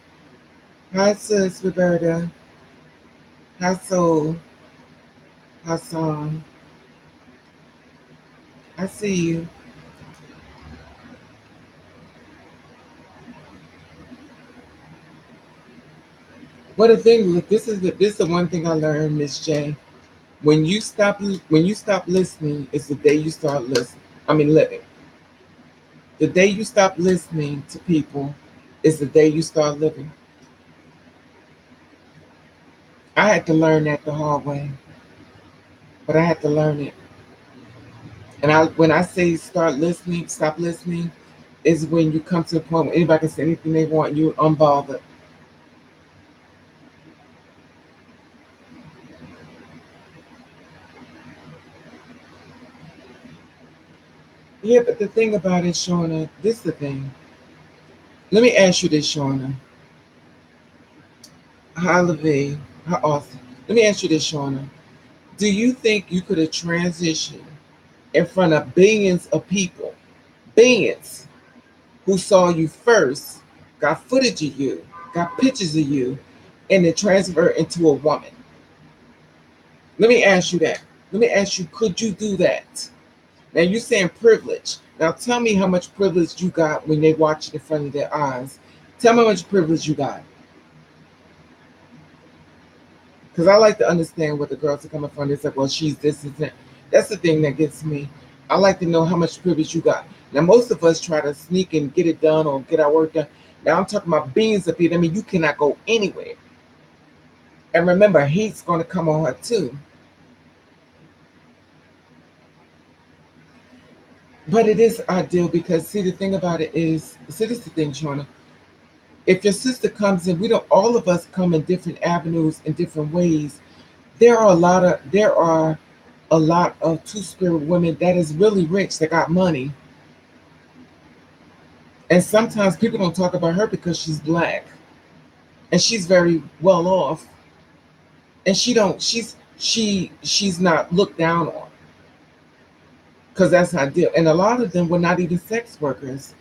Speaker 1: Hi, sis, Roberta. Hi, Soul. Hi, Song. I see you. What the thing, look, this is the one thing I learned, Miss J. When you stop listening, it's the day you start listening. I mean, living. The day you stop listening to people is the day you start living. I had to learn that the hard way, but I had to learn it. And when I say start listening, stop listening, is when you come to a point where anybody can say anything they want, you unbothered. Yeah, but the thing about it, Shauna, this is the thing. Let me ask you this, Shauna. Hi, Levine. Hi, Austin. Let me ask you this, Shauna. Do you think you could have transitioned in front of billions of people, billions, who saw you first, got footage of you, got pictures of you, and then transfer into a woman? Let me ask you that. Let me ask you, could you do that? Now you're saying privilege. Now tell me how much privilege you got when they watch it in front of their eyes. Tell me how much privilege you got. Because I like to understand what the girls are coming from. They say, well, she's this and that. That's the thing that gets me. I like to know how much privilege you got. Now, most of us try to sneak and get it done or get our work done. Now, I'm talking about beings of people. I mean, you cannot go anywhere. And remember, heat's going to come on her too. But it is ideal because, see, the thing about it is, see, this is the thing, Shauna. If your sister comes in, we don't, all of us come in different avenues in different ways. There are a lot of two spirit women that is really rich that got money, and sometimes people don't talk about her because she's black and she's very well off, and she's not looked down on because that's not deal. And a lot of them were not even sex workers.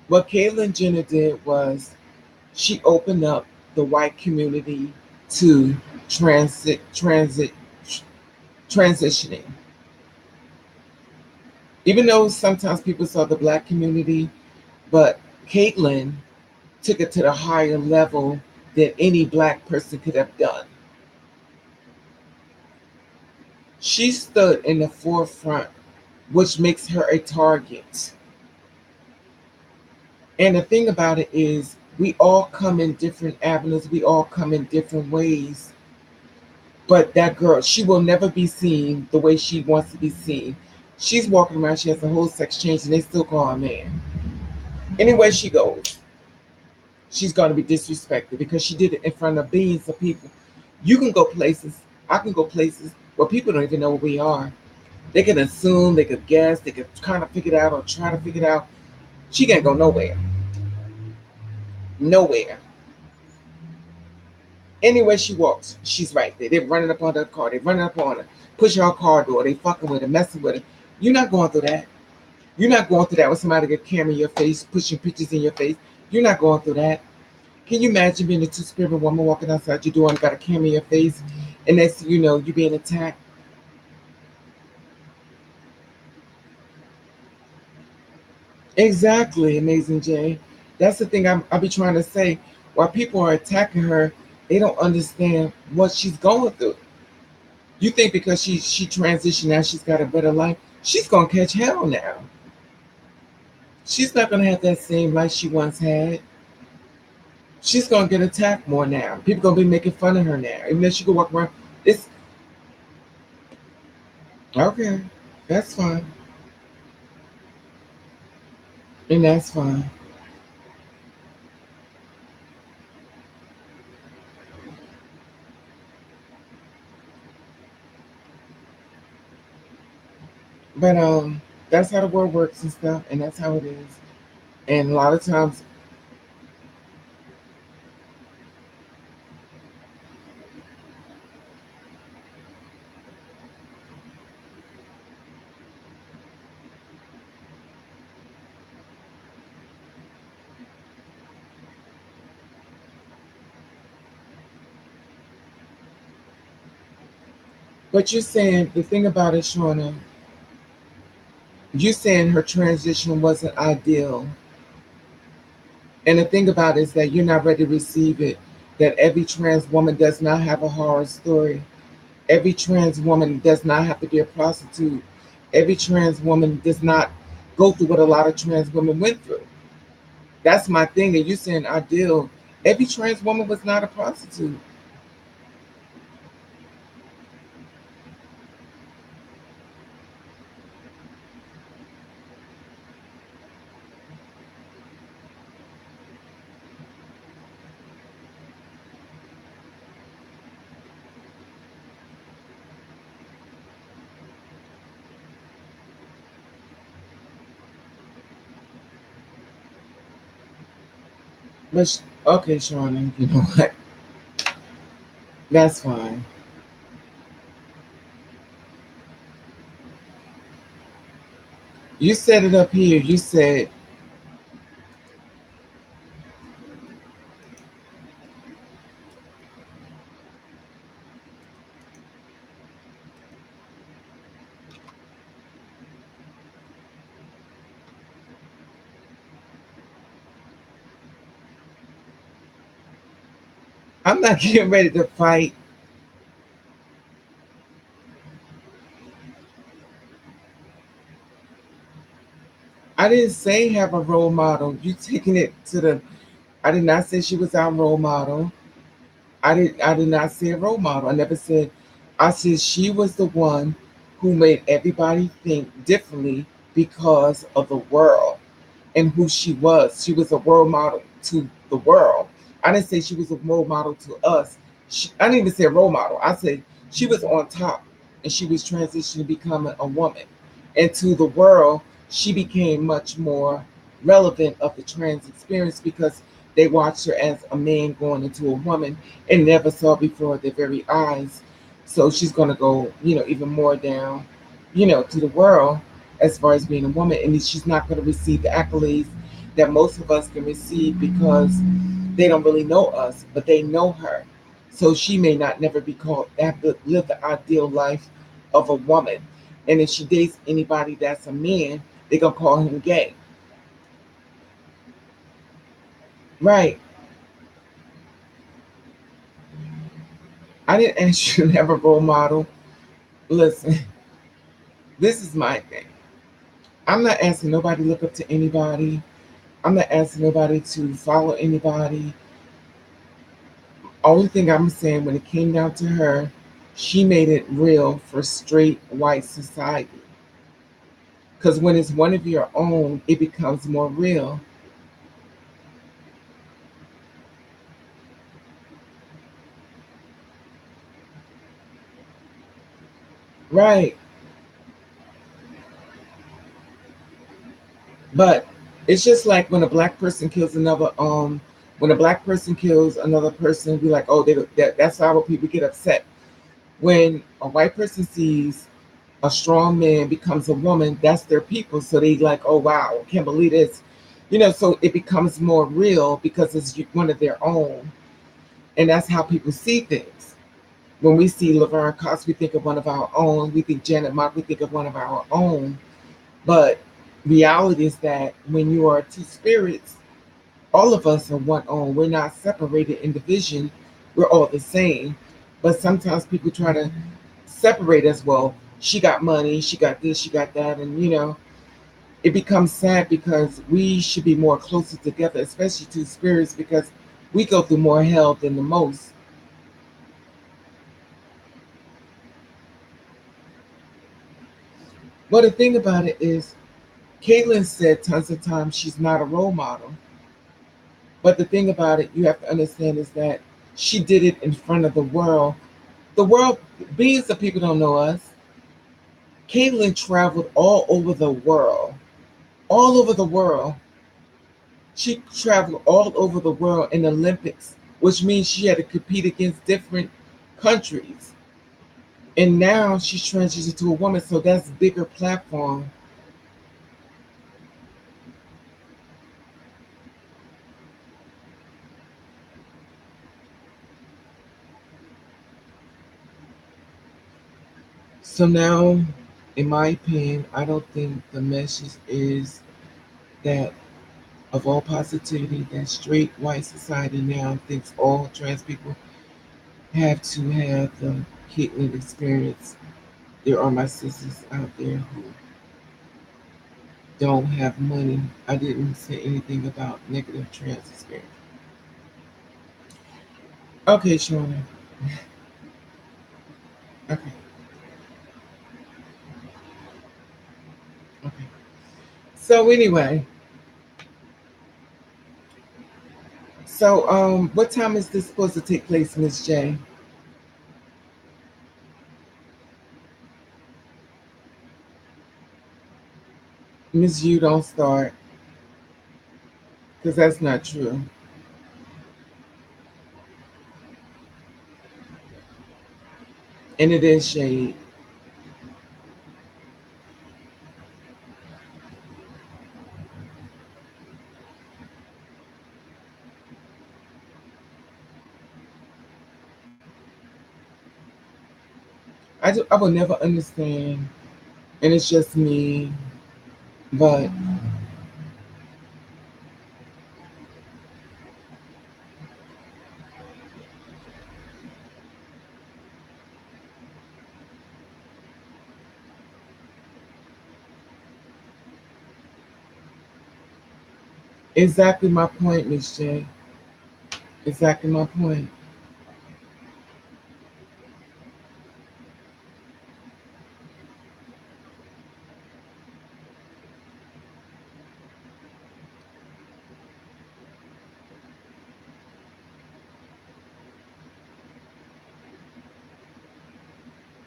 Speaker 1: What Caitlyn Jenner did was she opened up the white community to transit transitioning. Even though sometimes people saw the black community, but Caitlyn took it to the higher level than any black person could have done. She stood in the forefront, which makes her a target. And the thing about it is, we all come in different avenues, we all come in different ways. But that girl, she will never be seen the way she wants to be seen. She's walking around, she has a whole sex change, and they still call her man. Anywhere she goes, she's going to be disrespected because she did it in front of billions of people. You can go places, I can go places where people don't even know where we are. They can assume, they could guess, they could kind of figure it out or try to figure it out. She can't go nowhere. Nowhere. Anywhere she walks, she's right there. They're running up on her car. They're running up on her, pushing her car door. They fucking with her, messing with her. You're not going through that. You're not going through that with somebody get camera in your face, pushing pictures in your face. You're not going through that. Can you imagine being a two-spirit woman walking outside your door and got a camera in your face, and next thing you know, you being attacked? Exactly, Amazing Jay. That's the thing I'll be trying to say. While people are attacking her, they don't understand what she's going through. You think because she transitioned now she's got a better life? She's gonna catch hell now. She's not gonna have that same life she once had. She's gonna get attacked more now. People gonna be making fun of her now. Even though she can walk around. It's okay. That's fine. And that's fine. But that's how the world works and stuff, and that's how it is. And a lot of times, but you're saying the thing about it, Shauna, you saying her transition wasn't ideal. And the thing about it is that you're not ready to receive it. That every trans woman does not have a horror story. Every trans woman does not have to be a prostitute. Every trans woman does not go through what a lot of trans women went through. That's my thing. And you saying ideal. Every trans woman was not a prostitute. But okay, Shauna, you know what? That's fine. You set it up here. You said, I'm not getting ready to fight. I didn't say have a role model. You taking it to the. I did not say she was our role model. I did not say a role model. I never said. I said she was the one who made everybody think differently because of the world and who she was. She was a role model to the world. I didn't say she was a role model to us. I didn't even say a role model. I said she was on top and she was transitioning to becoming a woman. And to the world, she became much more relevant of the trans experience because they watched her as a man going into a woman and never saw before their very eyes. So she's going to go, even more down, to the world as far as being a woman. And she's not going to receive the accolades that most of us can receive because They don't really know us, but they know her. So she may not never be called, have to live the ideal life of a woman. And if she dates anybody that's a man, they're going to call him gay. Right. I didn't ask you to have a role model. Listen, this is my thing. I'm not asking nobody to look up to anybody. I'm not asking nobody to follow anybody. Only thing I'm saying, when it came down to her, she made it real for straight white society. Because when it's one of your own, it becomes more real. Right. But it's just like when a black person kills another, when a black person kills another person, be like, oh, that's how people get upset. When a white person sees a strong man becomes a woman, that's their people. So they like, oh wow, I can't believe this. So it becomes more real because it's one of their own. And that's how people see things. When we see Laverne Cox, we think of one of our own. We think Janet Mock, we think of one of our own. But reality is that when you are two spirits, all of us are one own. We're not separated in division. We're all the same. But sometimes people try to separate us. Well, she got money, she got this, she got that, and it becomes sad because we should be more closer together, especially two spirits, because we go through more hell than the most. Well, the thing about it is, Caitlyn said tons of times she's not a role model. But the thing about it, you have to understand, is that she did it in front of the world. The world, billions of people don't know us. Caitlyn traveled all over the world. All over the world. She traveled all over the world in the Olympics, which means she had to compete against different countries. And now she's transitioned to a woman, so that's bigger platform. So now, in my opinion, I don't think the message is that, of all positivity, that straight white society now thinks all trans people have to have the Caitlyn experience. There are my sisters out there who don't have money. I didn't say anything about negative trans experience. Okay, Shauna. Okay, okay. So anyway, what time is this supposed to take place, Miss J? Miss You don't start, because that's not true. And it is shade. I will never understand, and it's just me, but exactly my point, Miss J. Exactly my point.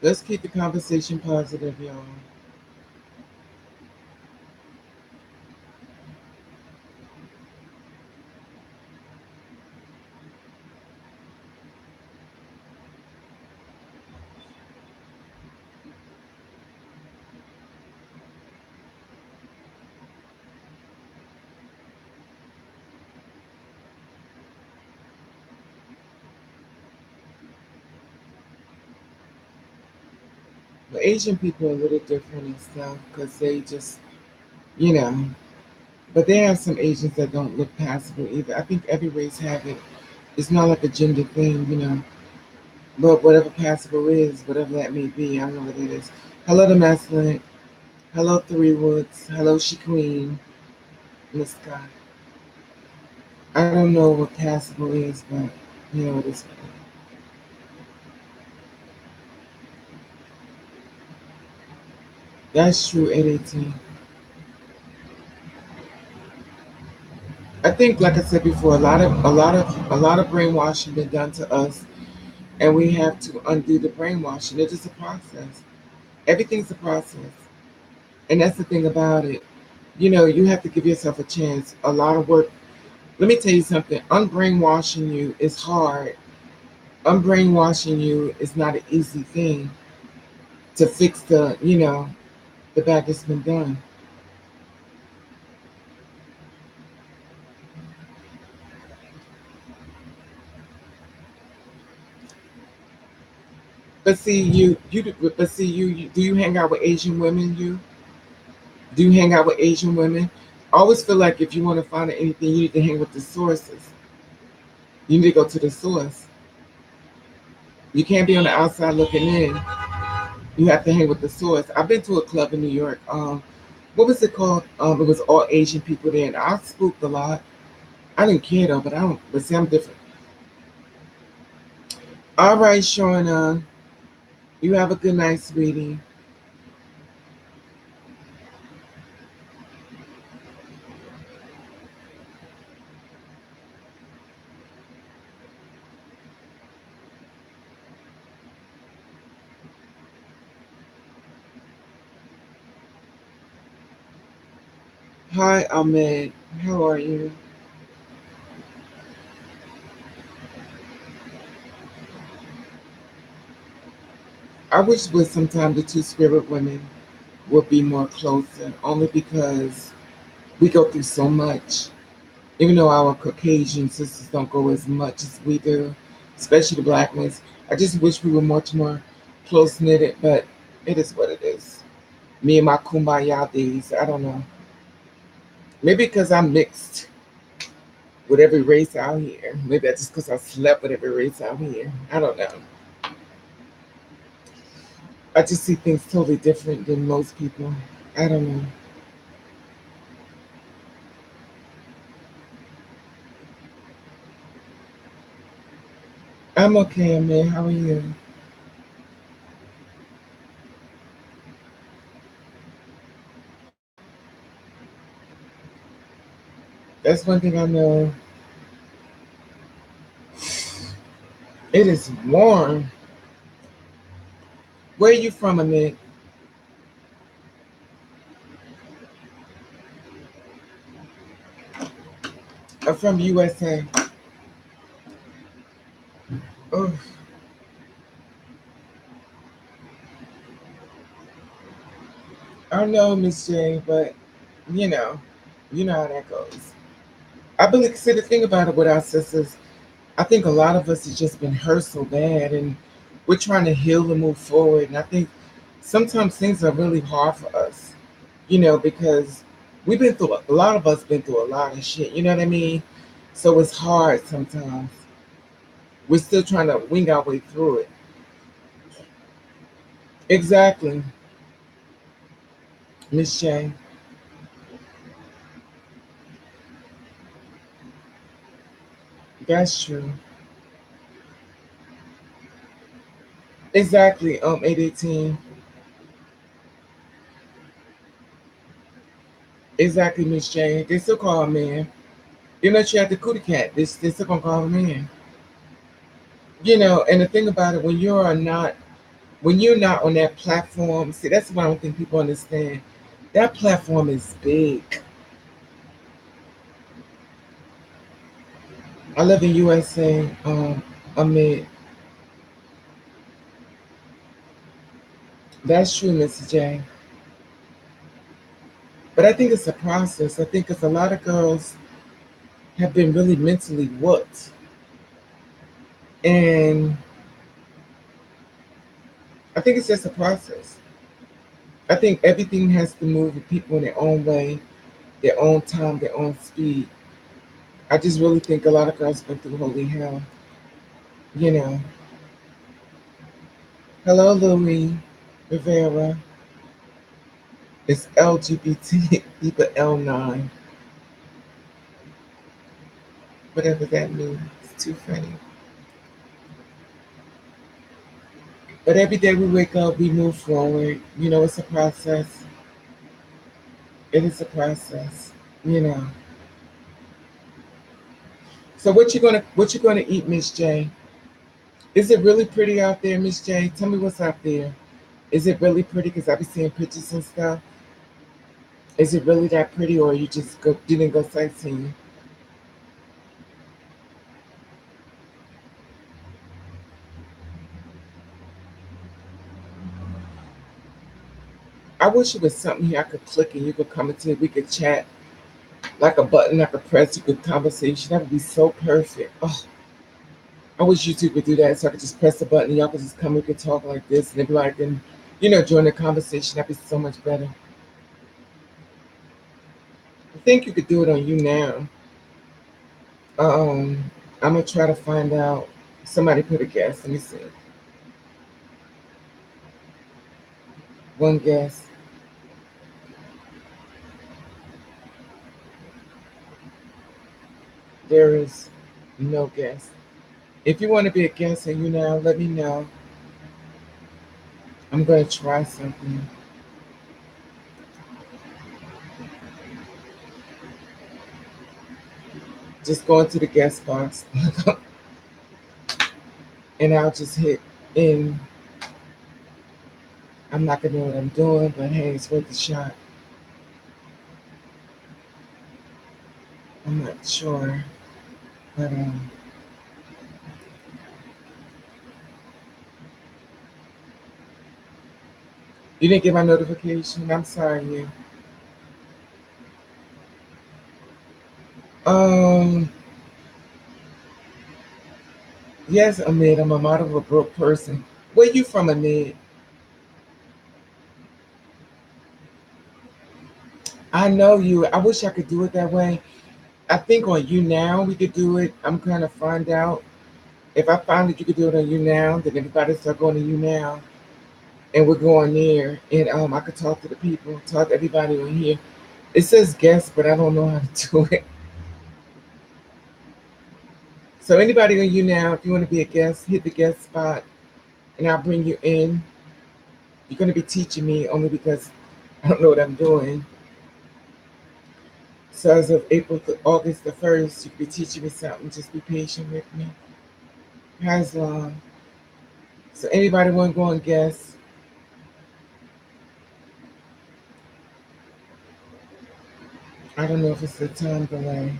Speaker 1: Let's keep the conversation positive, y'all. But Asian people are a little different and stuff because they just, you know. But they have some Asians that don't look passable either. I think every race have it. It's not like a gender thing, you know. But whatever passable is, whatever that may be, I don't know what it is. Hello to Masculine. Hello Three Woods. Hello She Queen. Miss Scott. I don't know what passable is, but you know what it's. That's true. 818. I think, like I said before, a lot of brainwashing been done to us, and we have to undo the brainwashing. It's just a process. Everything's a process, and that's the thing about it. You know, you have to give yourself a chance. A lot of work. Let me tell you something. Unbrainwashing you is hard. Unbrainwashing you is not an easy thing to fix the bad that's been done. But see, do you hang out with Asian women? Do you hang out with Asian women? I always feel like if you want to find out anything, you need to hang with the sources. You need to go to the source. You can't be on the outside looking in. You have to hang with the source. I've been to a club in New York. What was it called? It was all Asian people there, and I spooked a lot. I didn't care though, but I don't. But see, I'm different. All right, Shauna, you have a good night, sweetie. Hi, Ahmed. How are you? I wish with sometime the two spirit women would be more closer, only because we go through so much. Even though our Caucasian sisters don't go as much as we do, especially the black ones. I just wish we were much more close knitted, but it is what it is. Me and my kumbaya days, I don't know. Maybe because I'm mixed with every race out here. Maybe that's just because I slept with every race out here. I don't know. I just see things totally different than most people. I don't know. I'm okay, man. How are you? That's one thing I know. It is warm. Where are you from, Amit? I'm from USA. Oh, I know, Miss J, but you know, you know how that goes. I believe, see, the thing about it with our sisters, I think a lot of us has just been hurt so bad, and we're trying to heal and move forward. And I think sometimes things are really hard for us, because we've been through a lot of us been through a lot of shit. You know what I mean? So it's hard sometimes. We're still trying to wing our way through it. Exactly, Miss J. That's true. Exactly. 818. Exactly, Miss J. They still call him man. You know, she had the cootie cat. They still gonna call him man. And the thing about it, when you're not on that platform, see, that's what I don't think people understand. That platform is big. I live in USA. I mean, that's true, Mrs. J. But I think it's a process. I think it's a lot of girls have been really mentally whooped, and I think it's just a process. I think everything has to move with people in their own way, their own time, their own speed. I just really think a lot of girls went through holy hell, you know. Hello, Louis Rivera. It's LGBT equal L9, whatever that means. It's too funny. But every day we wake up, we move forward. You know, it's a process. It is a process. You know. So what you gonna eat, Miss J? Is it really pretty out there, Miss J? Tell me what's out there. Is it really pretty? Cause I be seeing pictures and stuff. Is it really that pretty, or you just didn't go sightseeing? I wish it was something here I could click and you could come into it. We could chat like a button I could press. You could conversation. That would be so perfect. Oh, I wish YouTube could do that, so I could just press the button and y'all could just come. We could talk like this, and it'd be like, and join the conversation. That'd be so much better. I think you could do it on you now. Um, I'm gonna try to find out. Somebody put a guess. Let me see. One guess. There is no guess. If you want to be a guest and you now, let me know. I'm gonna try something. Just go into the guest box and I'll just hit in. I'm not gonna know what I'm doing, but hey, it's worth a shot. I'm not sure, but you didn't get my notification. I'm sorry, you. Um, yes, Amid. I'm a model of a broke person. Where you from, Amid? I know you. I wish I could do it that way. I think on you now we could do it. I'm gonna find out. If I find that you could do it on you now, then everybody start going to you now, and we're going there, and I could talk to the people, talk to everybody on here. It says guest, but I don't know how to do it. So anybody on you now, if you want to be a guest, hit the guest spot, and I'll bring you in. You're gonna be teaching me only because I don't know what I'm doing. So as of August the 1st, you could be teaching me something. Just be patient with me. How's long? So anybody want to go and guess? I don't know if it's the time delay.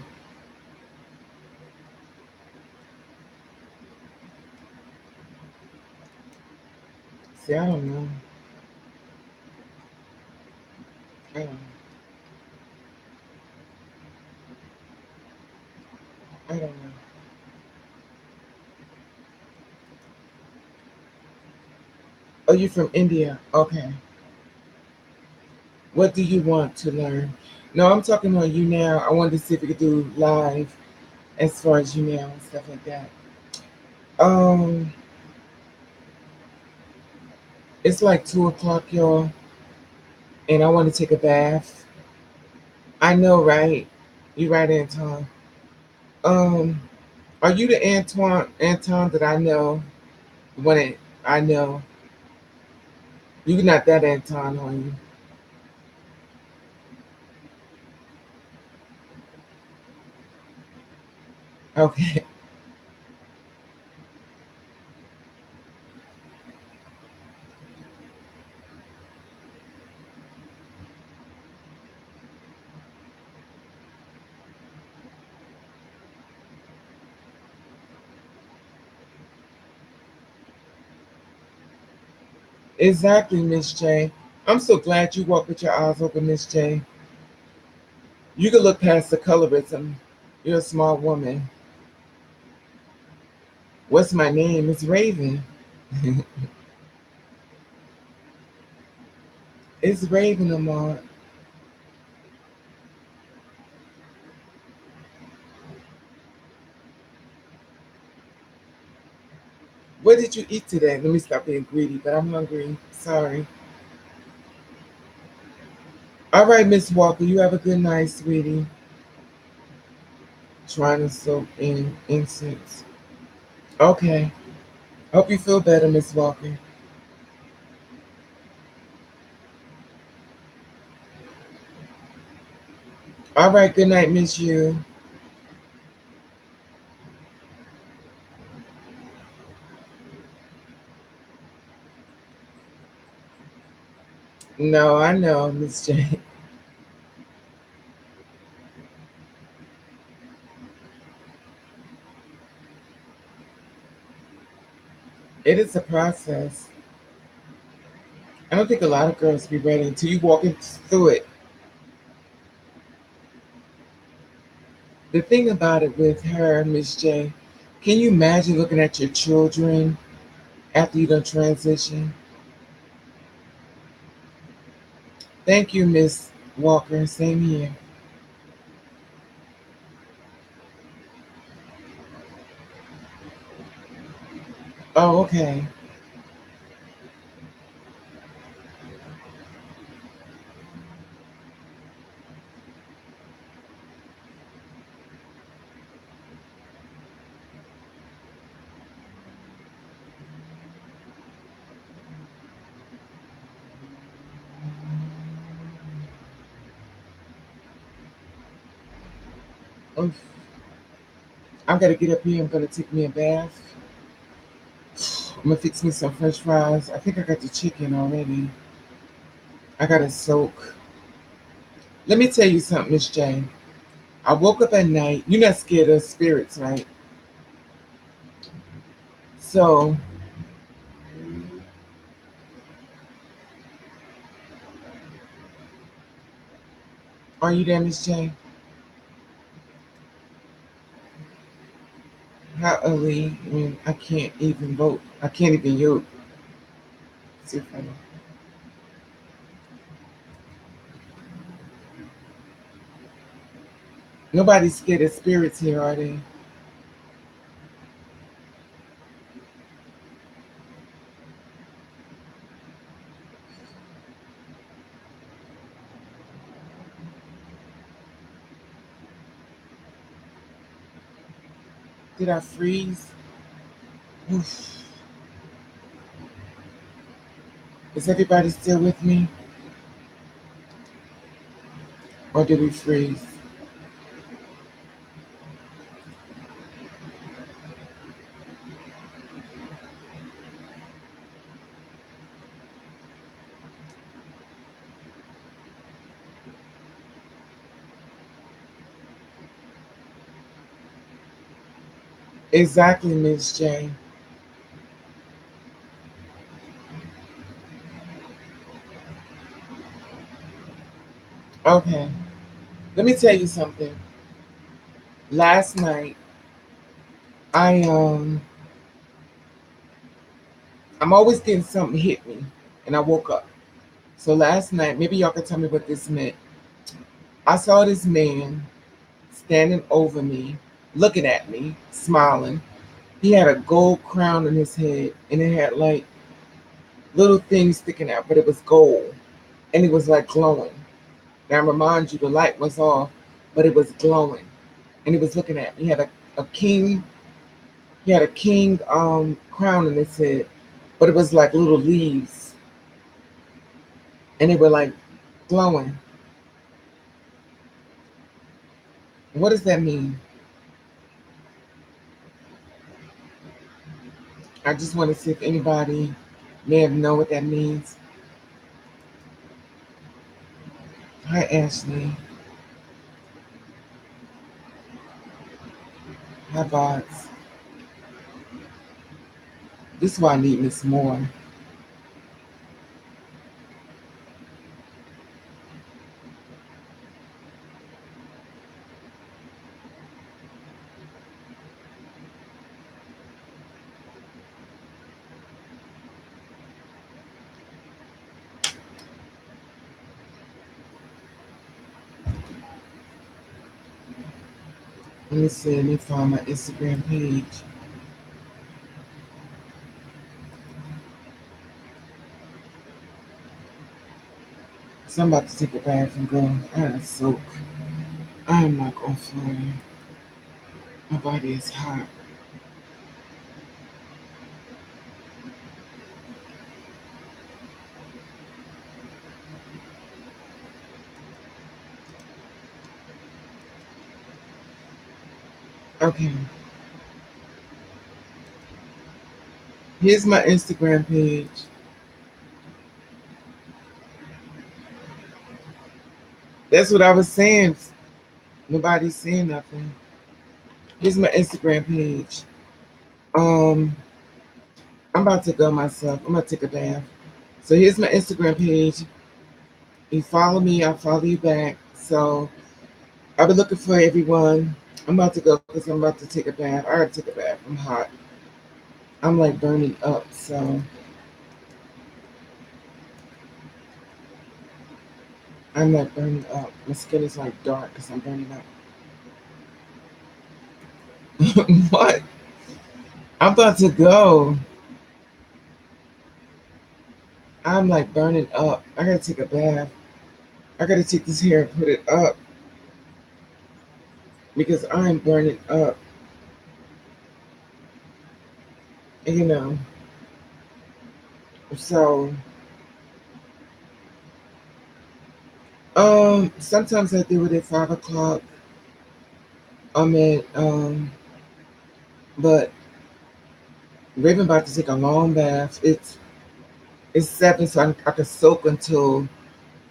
Speaker 1: See, I don't know. I don't know. I don't know. Oh, you from India? Okay. What do you want to learn? No, I'm talking on you now. I wanted to see if we could do live as far as you now and stuff like that. Um, it's like 2 o'clock, y'all, and I want to take a bath. I know, right? You right, Anton. Um, are you the Anton that I know? The one that I know. You're not that Anton, are you? Okay. Exactly, Miss J. I'm so glad you walk with your eyes open, Miss J. You can look past the colorism. You're a smart woman. What's my name? It's Raven. It's Raven Lamont. What did you eat today? Let me stop being greedy, but I'm hungry. Sorry. All right, Miss Walker, you have a good night, sweetie. Trying to soak in incense. Okay. Hope you feel better, Miss Walker. All right, good night, Miss You. No, I know, Miss J. It is a process. I don't think a lot of girls be ready until you walk through it. The thing about it with her, Miss J, can you imagine looking at your children after you done transition? Thank you, Miss Walker. Same here. Oh, okay. Oof. I'm gonna get up here. I'm gonna take me a bath. I'm gonna fix me some French fries. I think I got the chicken already. I gotta soak. Let me tell you something, Miss J. I woke up at night. You're not scared of spirits, right? So, are you there, Miss J? How early? I mean, I can't even vote. I can't even vote. Too funny. Nobody's scared of spirits here, are they? Did I freeze? Oof. Is everybody still with me? Or did we freeze? Exactly, Miss J. Okay. Let me tell you something. Last night, I I'm always getting something hit me, and I woke up. So last night, maybe y'all can tell me what this meant. I saw this man standing over me, looking at me, smiling. He had a gold crown on his head, and it had like little things sticking out, but it was gold, and it was like glowing. Now, remind you, the light was off, but it was glowing, and he was looking at me. He had a king. He had a king crown on his head, but it was like little leaves, and they were like glowing. What does that mean? I just want to see if anybody may have know what that means. Hi, Ashley. Hi, Bots. This is why I need Miss Moore. Let me see. Let me find my Instagram page. So I'm about to take a bath and go. I gotta soak. I am not on fire. My body is hot. Okay. Here's my Instagram page. That's what I was saying. Nobody's saying nothing. Here's my Instagram page. Um, I'm about to go myself. I'm gonna take a bath. So here's my Instagram page. You follow me, I'll follow you back. So I've been looking for everyone. I'm about to go because I'm about to take a bath. I gotta take a bath. I'm hot. I'm like burning up. So I'm like burning up. My skin is like dark because I'm burning up. What? I'm about to go. I'm like burning up. I gotta take a bath. I gotta take this hair and put it up because I'm burning up. You know. So sometimes I do it at 5 o'clock. I'm at but Raven about to take a long bath. It's 7, so I can soak until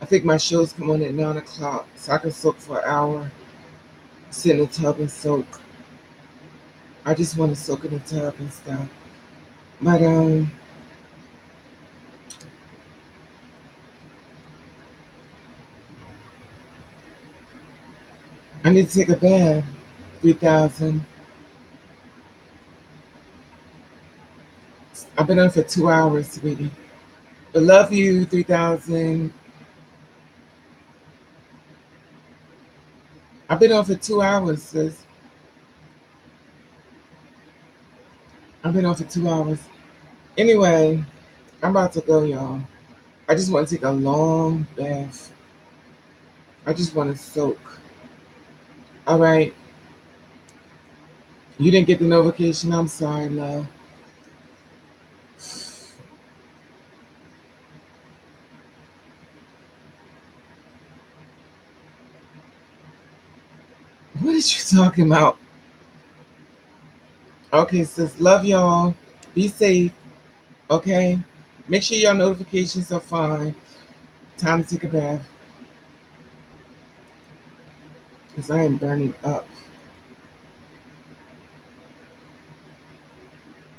Speaker 1: I think my shows come on at 9 o'clock, so I can soak for an hour, sit in the tub and soak. I just want to soak in the tub and stuff. But I need to take a bath. 3,000. I've been on for 2 hours, sweetie. But love you, 3,000. I've been on for 2 hours, sis. I've been on for 2 hours. Anyway, I'm about to go, y'all. I just want to take a long bath. I just want to soak. All right. You didn't get the notification. I'm sorry, love. What are you talking about? Okay, sis. Love y'all. Be safe. Okay. Make sure your notifications are fine. Time to take a bath. Because I am burning up.